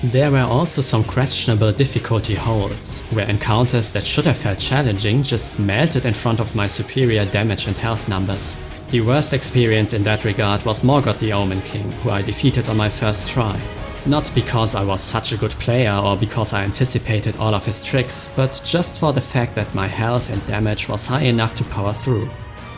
There were also some questionable difficulty holds, where encounters that should have felt challenging just melted in front of my superior damage and health numbers. The worst experience in that regard was Morgoth the Omen King, who I defeated on my first try. Not because I was such a good player or because I anticipated all of his tricks, but just for the fact that my health and damage was high enough to power through.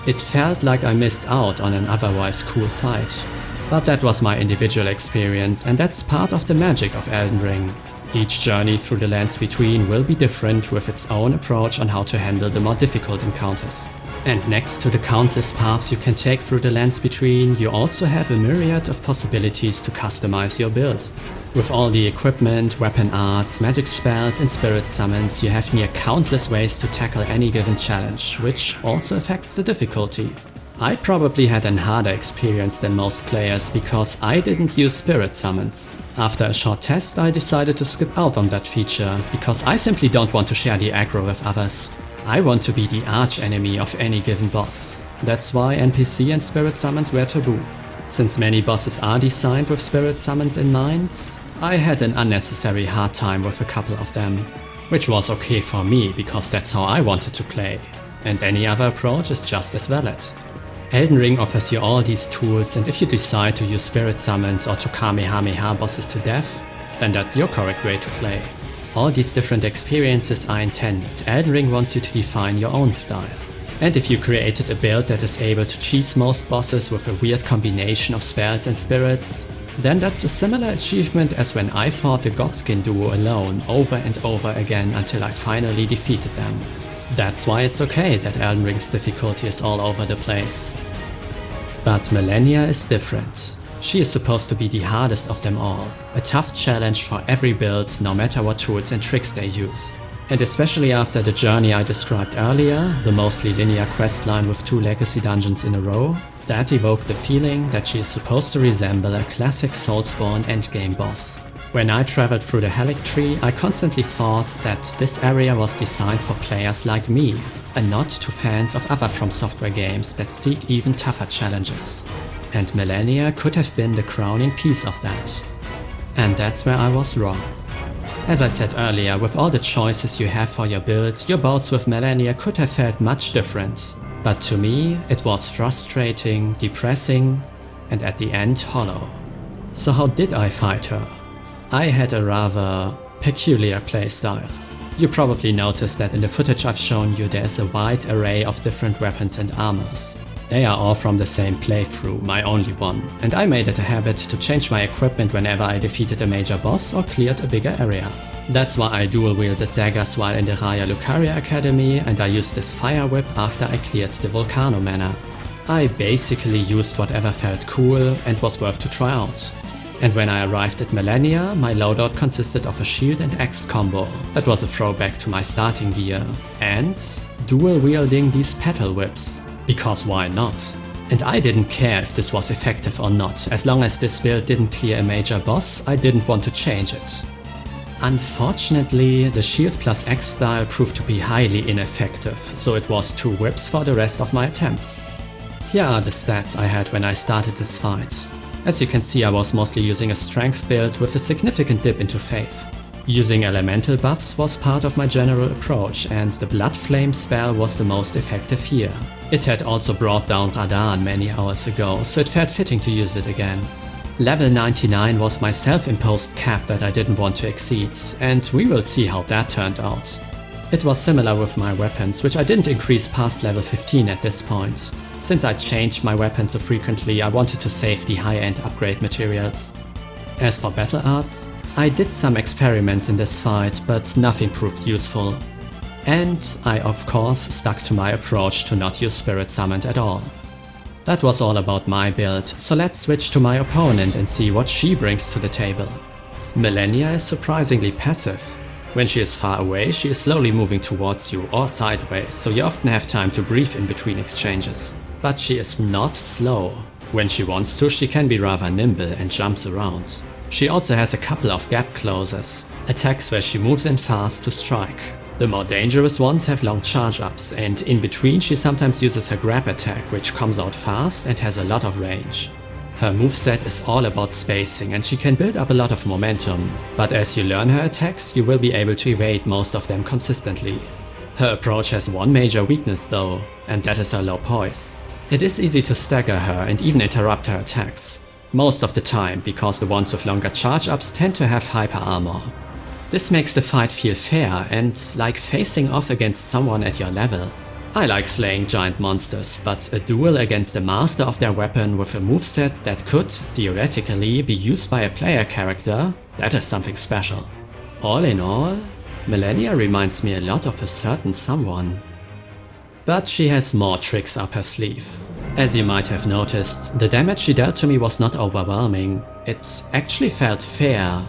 It felt like I missed out on an otherwise cool fight. But that was my individual experience, and that's part of the magic of Elden Ring. Each journey through the lands between will be different, with its own approach on how to handle the more difficult encounters. And next to the countless paths you can take through the lands between, you also have a myriad of possibilities to customize your build. With all the equipment, weapon arts, magic spells and spirit summons, you have near countless ways to tackle any given challenge, which also affects the difficulty. I probably had an harder experience than most players because I didn't use spirit summons. After a short test I decided to skip out on that feature, because I simply don't want to share the aggro with others. I want to be the arch-enemy of any given boss. That's why NPC and spirit summons were taboo. Since many bosses are designed with spirit summons in mind, I had an unnecessary hard time with a couple of them. Which was okay for me, because that's how I wanted to play. And any other approach is just as valid. Elden Ring offers you all these tools, and if you decide to use spirit summons or to Kamehameha bosses to death, then that's your correct way to play. All these different experiences are intended. Elden Ring wants you to define your own style. And if you created a build that is able to cheese most bosses with a weird combination of spells and spirits, then that's a similar achievement as when I fought the Godskin duo alone over and over again until I finally defeated them. That's why it's okay that Elden Ring's difficulty is all over the place. But Malenia is different. She is supposed to be the hardest of them all, a tough challenge for every build, no matter what tools and tricks they use. And especially after the journey I described earlier, the mostly linear questline with 2 legacy dungeons in a row, that evoked the feeling that she is supposed to resemble a classic Soulsborne endgame boss. When I traveled through the Helix Tree, I constantly thought that this area was designed for players like me, a nod to fans of other From Software games that seek even tougher challenges. And Malenia could have been the crowning piece of that. And that's where I was wrong. As I said earlier, with all the choices you have for your build, your bouts with Malenia could have felt much different. But to me, it was frustrating, depressing, and at the end hollow. So how did I fight her? I had a rather peculiar playstyle. You probably noticed that in the footage I've shown you there is a wide array of different weapons and armors. They are all from the same playthrough, my only one, and I made it a habit to change my equipment whenever I defeated a major boss or cleared a bigger area. That's why I dual-wielded daggers while in the Raya Lucaria Academy, and I used this fire whip after I cleared the Volcano Manor. I basically used whatever felt cool and was worth to try out. And when I arrived at Malenia, my loadout consisted of a shield and axe combo. That was a throwback to my starting gear. And dual-wielding these petal whips. Because why not? And I didn't care if this was effective or not. As long as this build didn't clear a major boss, I didn't want to change it. Unfortunately, the shield plus axe style proved to be highly ineffective, so it was 2 whips for the rest of my attempts. Here are the stats I had when I started this fight. As you can see, I was mostly using a strength build with a significant dip into faith. Using elemental buffs was part of my general approach, and the Blood Flame spell was the most effective here. It had also brought down Radahn many hours ago, so it felt fitting to use it again. Level 99 was my self-imposed cap that I didn't want to exceed, and we will see how that turned out. It was similar with my weapons, which I didn't increase past level 15 at this point. Since I changed my weapons so frequently, I wanted to save the high-end upgrade materials. As for battle arts, I did some experiments in this fight, but nothing proved useful. And I of course stuck to my approach to not use spirit summons at all. That was all about my build, so let's switch to my opponent and see what she brings to the table. Malenia is surprisingly passive. When she is far away, she is slowly moving towards you or sideways, so you often have time to breathe in between exchanges. But she is not slow. When she wants to, she can be rather nimble and jumps around. She also has a couple of gap closes, attacks where she moves in fast to strike. The more dangerous ones have long charge-ups, and in between she sometimes uses her grab attack, which comes out fast and has a lot of range. Her moveset is all about spacing, and she can build up a lot of momentum, but as you learn her attacks, you will be able to evade most of them consistently. Her approach has one major weakness though, and that is her low poise. It is easy to stagger her and even interrupt her attacks. Most of the time, because the ones with longer charge-ups tend to have hyper armor. This makes the fight feel fair and like facing off against someone at your level. I like slaying giant monsters, but a duel against the master of their weapon with a moveset that could, theoretically, be used by a player character, that is something special. All in all, Malenia reminds me a lot of a certain someone. But she has more tricks up her sleeve. As you might have noticed, the damage she dealt to me was not overwhelming. It actually felt fair,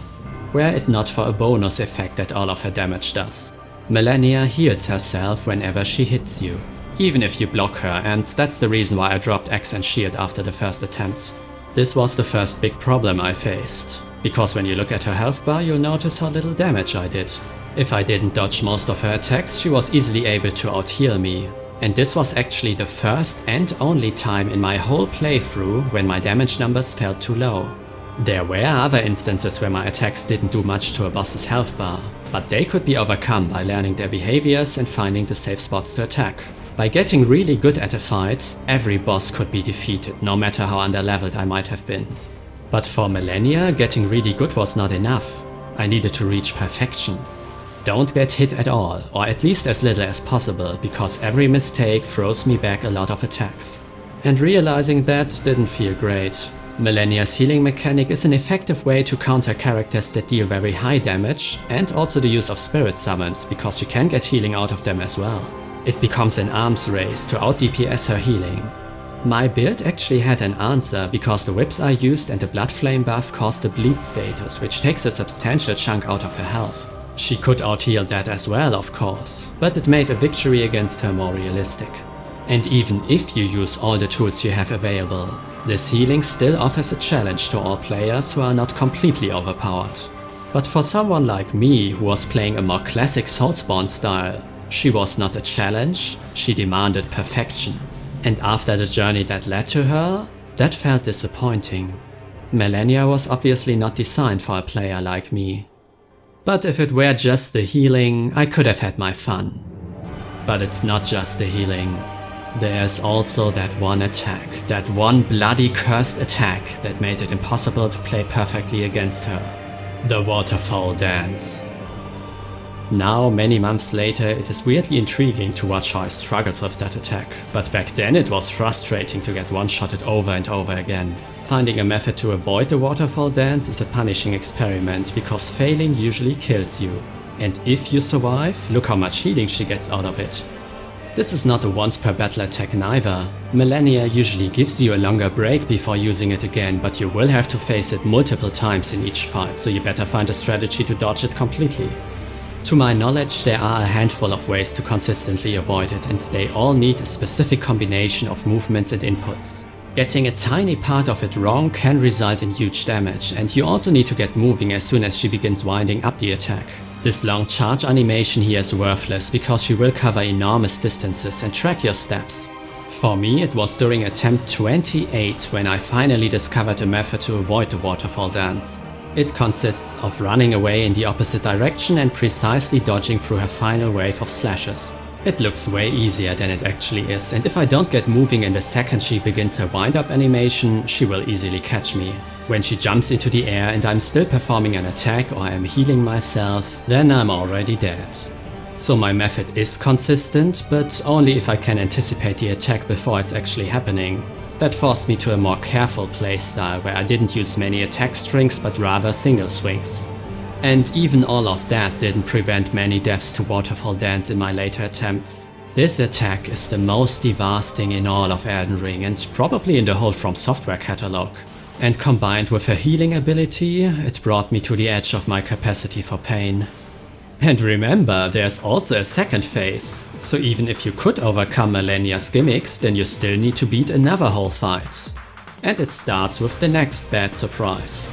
were it not for a bonus effect that all of her damage does. Malenia heals herself whenever she hits you, even if you block her, and that's the reason why I dropped Axe and Shield after the first attempt. This was the first big problem I faced. because when you look at her health bar you'll notice how little damage I did. If I didn't dodge most of her attacks, she was easily able to out-heal me. And this was actually the first and only time in my whole playthrough when my damage numbers felt too low. There were other instances where my attacks didn't do much to a boss's health bar, but they could be overcome by learning their behaviors and finding the safe spots to attack. By getting really good at a fight, every boss could be defeated, no matter how underleveled I might have been. But for Malenia, getting really good was not enough. I needed to reach perfection. Don't get hit at all, or at least as little as possible, because every mistake throws me back a lot of attacks. And realizing that didn't feel great. Malenia's healing mechanic is an effective way to counter characters that deal very high damage, and also the use of spirit summons, because you can get healing out of them as well. It becomes an arms race to out-DPS her healing. My build actually had an answer, because the whips I used and the blood flame buff caused a bleed status, which takes a substantial chunk out of her health. She could out-heal that as well, of course, but it made a victory against her more realistic. And even if you use all the tools you have available, this healing still offers a challenge to all players who are not completely overpowered. But for someone like me, who was playing a more classic Soulspawn style, she was not a challenge, she demanded perfection. And after the journey that led to her, that felt disappointing. Malenia was obviously not designed for a player like me. But if it were just the healing, I could have had my fun. But it's not just the healing. There's also that one attack, that one bloody cursed attack that made it impossible to play perfectly against her. The waterfall dance. Now, many months later, it is weirdly intriguing to watch how I struggled with that attack, but back then it was frustrating to get one-shotted over and over again. Finding a method to avoid the waterfall dance is a punishing experiment, because failing usually kills you. And if you survive, look how much healing she gets out of it. This is not a once per battle attack neither. Malenia usually gives you a longer break before using it again, but you will have to face it multiple times in each fight, so you better find a strategy to dodge it completely. To my knowledge, there are a handful of ways to consistently avoid it, and they all need a specific combination of movements and inputs. Getting a tiny part of it wrong can result in huge damage, and you also need to get moving as soon as she begins winding up the attack. This long charge animation here is worthless because she will cover enormous distances and track your steps. For me, it was during attempt 28 when I finally discovered a method to avoid the waterfall dance. It consists of running away in the opposite direction and precisely dodging through her final wave of slashes. It looks way easier than it actually is, and if I don't get moving in the second she begins her wind-up animation, she will easily catch me. When she jumps into the air and I'm still performing an attack or I'm healing myself, then I'm already dead. So my method is consistent, but only if I can anticipate the attack before it's actually happening. That forced me to a more careful playstyle where I didn't use many attack strings but rather single swings. And even all of that didn't prevent many deaths to waterfall dance in my later attempts. This attack is the most devastating in all of Elden Ring and probably in the whole From Software catalog. And combined with her healing ability, it brought me to the edge of my capacity for pain. And remember, there's also a second phase, so even if you could overcome Malenia's gimmicks, then you still need to beat another whole fight. And it starts with the next bad surprise.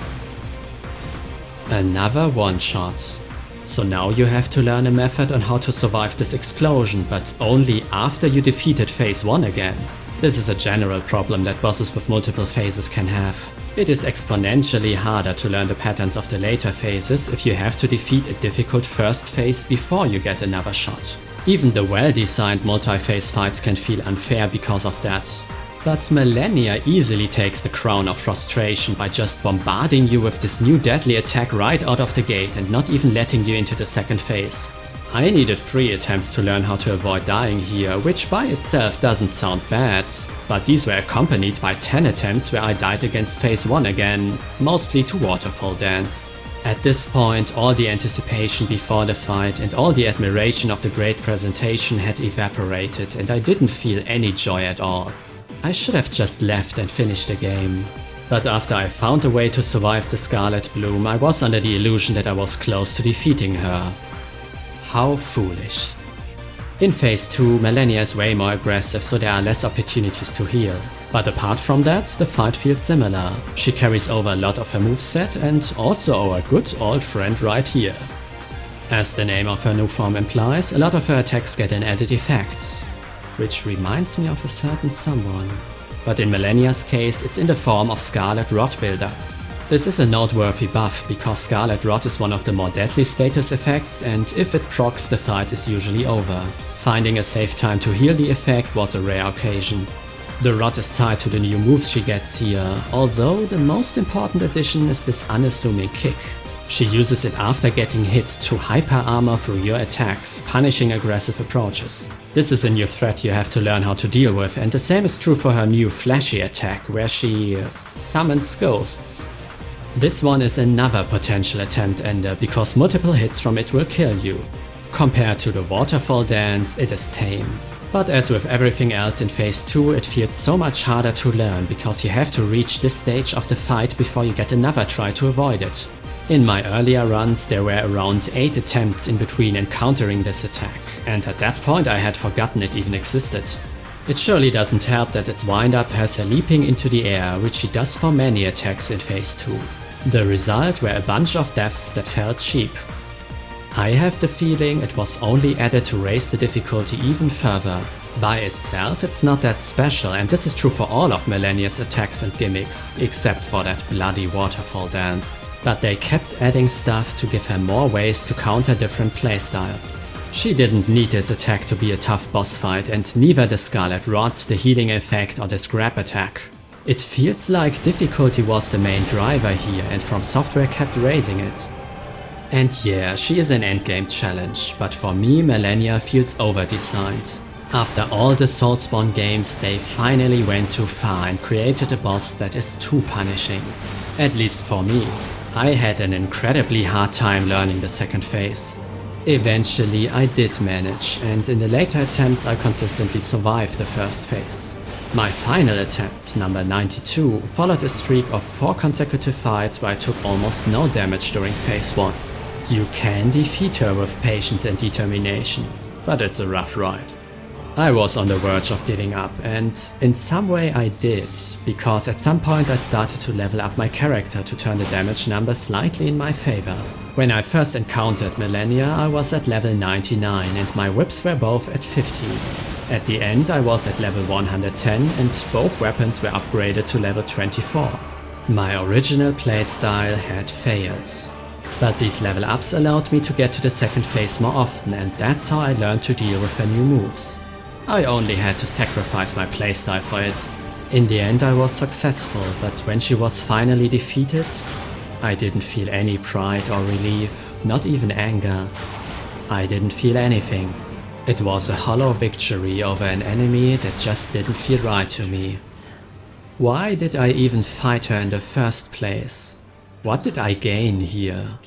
Another one-shot. So now you have to learn a method on how to survive this explosion, but only after you defeated phase 1 again. This is a general problem that bosses with multiple phases can have. It is exponentially harder to learn the patterns of the later phases if you have to defeat a difficult first phase before you get another shot. Even the well-designed multi-phase fights can feel unfair because of that. But Malenia easily takes the crown of frustration by just bombarding you with this new deadly attack right out of the gate and not even letting you into the second phase. I needed 3 attempts to learn how to avoid dying here, which by itself doesn't sound bad, but these were accompanied by 10 attempts where I died against phase 1 again, mostly to waterfall dance. At this point, all the anticipation before the fight and all the admiration of the great presentation had evaporated and I didn't feel any joy at all. I should have just left and finished the game. But after I found a way to survive the Scarlet Bloom, I was under the illusion that I was close to defeating her. How foolish. In phase 2, Malenia is way more aggressive, so there are less opportunities to heal. But apart from that, the fight feels similar. She carries over a lot of her moveset and also our good old friend right here. As the name of her new form implies, a lot of her attacks get an added effect, which reminds me of a certain someone. But in Malenia's case, it's in the form of Scarlet Rot buildup. This is a noteworthy buff because Scarlet Rot is one of the more deadly status effects, and if it procs, the fight is usually over. Finding a safe time to heal the effect was a rare occasion. The rot is tied to the new moves she gets here, although the most important addition is this unassuming kick. She uses it after getting hit to hyper armor through your attacks, punishing aggressive approaches. This is a new threat you have to learn how to deal with, and the same is true for her new flashy attack, where she summons ghosts. This one is another potential attempt ender, because multiple hits from it will kill you. Compared to the waterfall dance, it is tame. But as with everything else in Phase 2, it feels so much harder to learn, because you have to reach this stage of the fight before you get another try to avoid it. In my earlier runs, there were around 8 attempts in between encountering this attack, and at that point I had forgotten it even existed. It surely doesn't help that its wind-up has her leaping into the air, which she does for many attacks in Phase 2. The result were a bunch of deaths that felt cheap. I have the feeling it was only added to raise the difficulty even further. By itself, it's not that special, and this is true for all of Malenia's attacks and gimmicks, except for that bloody waterfall dance. But they kept adding stuff to give her more ways to counter different playstyles. She didn't need this attack to be a tough boss fight, and neither the Scarlet Rot, the healing effect, or this grab attack. It feels like difficulty was the main driver here, and From Software kept raising it. And yeah, she is an endgame challenge, but for me Malenia feels over-designed. After all the Soulspawn games, they finally went too far and created a boss that is too punishing. At least for me. I had an incredibly hard time learning the second phase. Eventually I did manage, and in the later attempts I consistently survived the first phase. My final attempt, number 92, followed a streak of 4 consecutive fights where I took almost no damage during phase 1. You can defeat her with patience and determination, but it's a rough ride. I was on the verge of giving up, and in some way I did, because at some point I started to level up my character to turn the damage number slightly in my favor. When I first encountered Malenia, I was at level 99 and my whips were both at 50. At the end I was at level 110 and both weapons were upgraded to level 24. My original playstyle had failed. But these level ups allowed me to get to the second phase more often, and that's how I learned to deal with her new moves. I only had to sacrifice my playstyle for it. In the end I was successful, but when she was finally defeated, I didn't feel any pride or relief, not even anger. I didn't feel anything. It was a hollow victory over an enemy that just didn't feel right to me. Why did I even fight her in the first place? What did I gain here?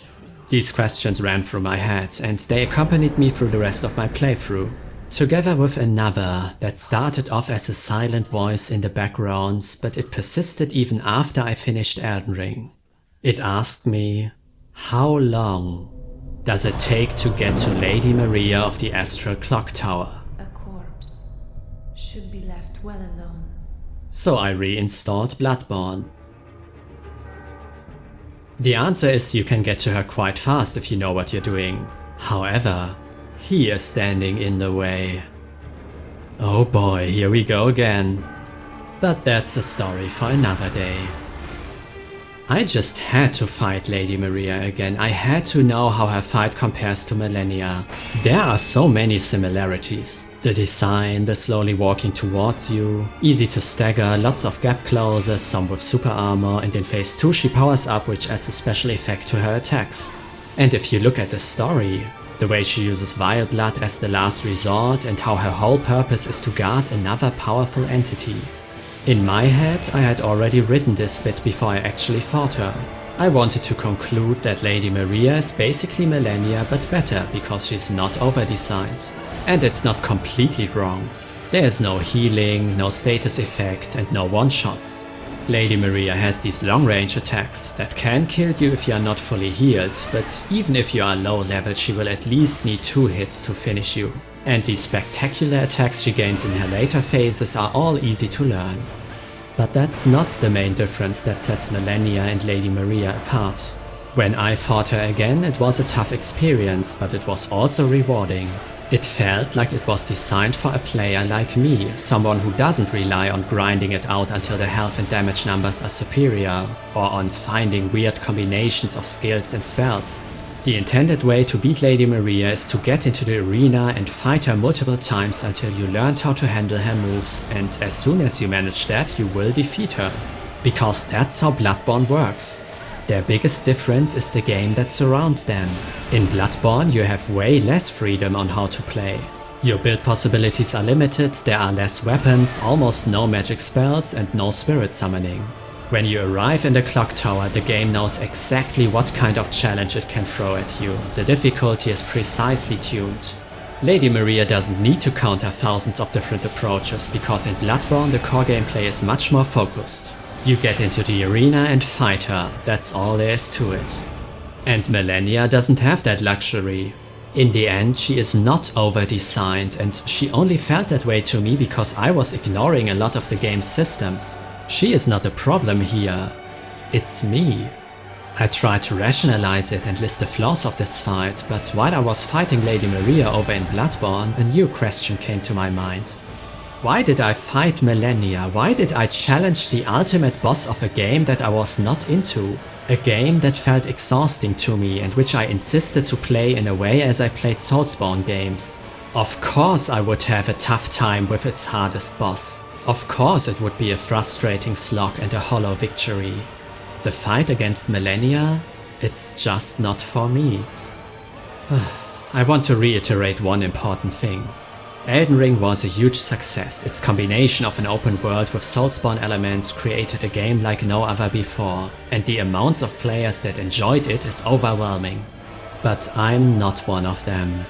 These questions ran through my head, and they accompanied me through the rest of my playthrough. Together with another that started off as a silent voice in the background, but it persisted even after I finished Elden Ring. It asked me, how long does it take to get to Lady Maria of the Astral Clock Tower? A corpse should be left well alone. So I reinstalled Bloodborne. The answer is you can get to her quite fast if you know what you're doing. However, he is standing in the way. Oh boy, here we go again. But that's a story for another day. I just had to fight Lady Maria again. I had to know how her fight compares to Malenia. There are so many similarities. The design, the slowly walking towards you, easy to stagger, lots of gap closes, some with super armor, and in phase 2 she powers up, which adds a special effect to her attacks. And if you look at the story, the way she uses vile blood as the last resort and how her whole purpose is to guard another powerful entity. In my head, I had already written this bit before I actually fought her. I wanted to conclude that Lady Maria is basically Malenia but better because she's not over-designed. And it's not completely wrong. There is no healing, no status effect and no one-shots. Lady Maria has these long-range attacks that can kill you if you are not fully healed, but even if you are low level she will at least need 2 hits to finish you. And the spectacular attacks she gains in her later phases are all easy to learn. But that's not the main difference that sets Malenia and Lady Maria apart. When I fought her again, it was a tough experience, but it was also rewarding. It felt like it was designed for a player like me, someone who doesn't rely on grinding it out until the health and damage numbers are superior, or on finding weird combinations of skills and spells. The intended way to beat Lady Maria is to get into the arena and fight her multiple times until you learned how to handle her moves, and as soon as you manage that, you will defeat her. Because that's how Bloodborne works. Their biggest difference is the game that surrounds them. In Bloodborne, you have way less freedom on how to play. Your build possibilities are limited, there are less weapons, almost no magic spells, and no spirit summoning. When you arrive in the clock tower, the game knows exactly what kind of challenge it can throw at you. The difficulty is precisely tuned. Lady Maria doesn't need to counter thousands of different approaches, because in Bloodborne the core gameplay is much more focused. You get into the arena and fight her, that's all there is to it. And Malenia doesn't have that luxury. In the end, she is not over-designed, and she only felt that way to me because I was ignoring a lot of the game's systems. She is not the problem here, it's me. I tried to rationalize it and list the flaws of this fight, but while I was fighting Lady Maria over in Bloodborne, a new question came to my mind. Why did I fight Malenia? Why did I challenge the ultimate boss of a game that I was not into? A game that felt exhausting to me and which I insisted to play in a way as I played Soulsborne games. Of course I would have a tough time with its hardest boss. Of course it would be a frustrating slog and a hollow victory. The fight against Malenia? It's just not for me. I want to reiterate one important thing. Elden Ring was a huge success. Its combination of an open world with Soulsborne elements created a game like no other before, and the amounts of players that enjoyed it is overwhelming. But I'm not one of them.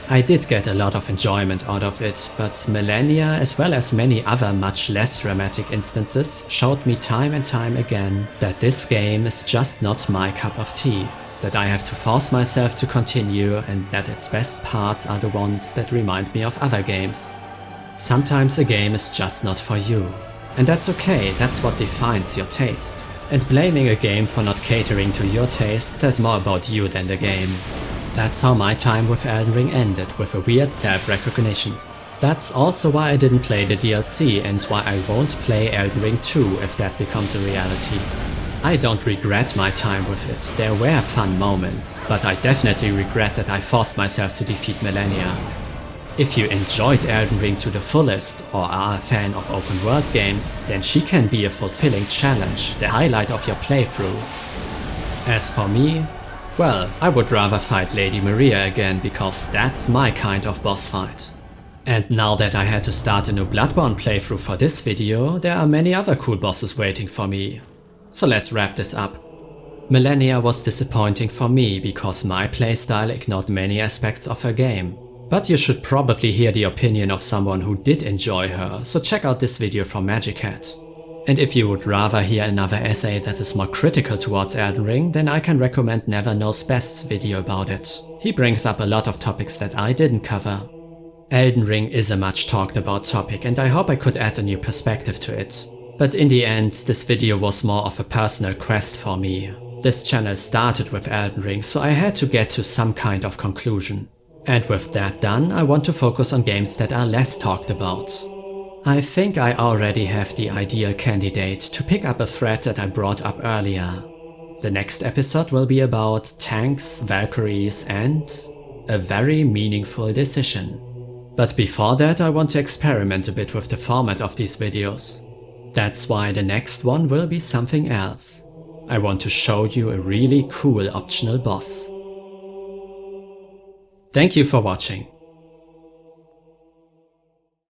I did get a lot of enjoyment out of it, but Malenia, as well as many other much less dramatic instances, showed me time and time again that this game is just not my cup of tea. That I have to force myself to continue, and that its best parts are the ones that remind me of other games. Sometimes a game is just not for you. And that's okay, that's what defines your taste. And blaming a game for not catering to your taste says more about you than the game. That's how my time with Elden Ring ended, with a weird self-recognition. That's also why I didn't play the DLC, and why I won't play Elden Ring 2 if that becomes a reality. I don't regret my time with it, there were fun moments, but I definitely regret that I forced myself to defeat Malenia. If you enjoyed Elden Ring to the fullest, or are a fan of open world games, then she can be a fulfilling challenge, the highlight of your playthrough. As for me, well, I would rather fight Lady Maria again, because that's my kind of boss fight. And now that I had to start a new Bloodborne playthrough for this video, there are many other cool bosses waiting for me. So let's wrap this up. Malenia was disappointing for me because my playstyle ignored many aspects of her game. But you should probably hear the opinion of someone who did enjoy her, so check out this video from Magic Hat. And if you would rather hear another essay that is more critical towards Elden Ring, then I can recommend Never Knows Best's video about it. He brings up a lot of topics that I didn't cover. Elden Ring is a much talked about topic, and I hope I could add a new perspective to it. But in the end, this video was more of a personal quest for me. This channel started with Elden Ring, so I had to get to some kind of conclusion. And with that done, I want to focus on games that are less talked about. I think I already have the ideal candidate to pick up a thread that I brought up earlier. The next episode will be about tanks, Valkyries, and a very meaningful decision. But before that, I want to experiment a bit with the format of these videos. That's why the next one will be something else. I want to show you a really cool optional boss. Thank you for watching.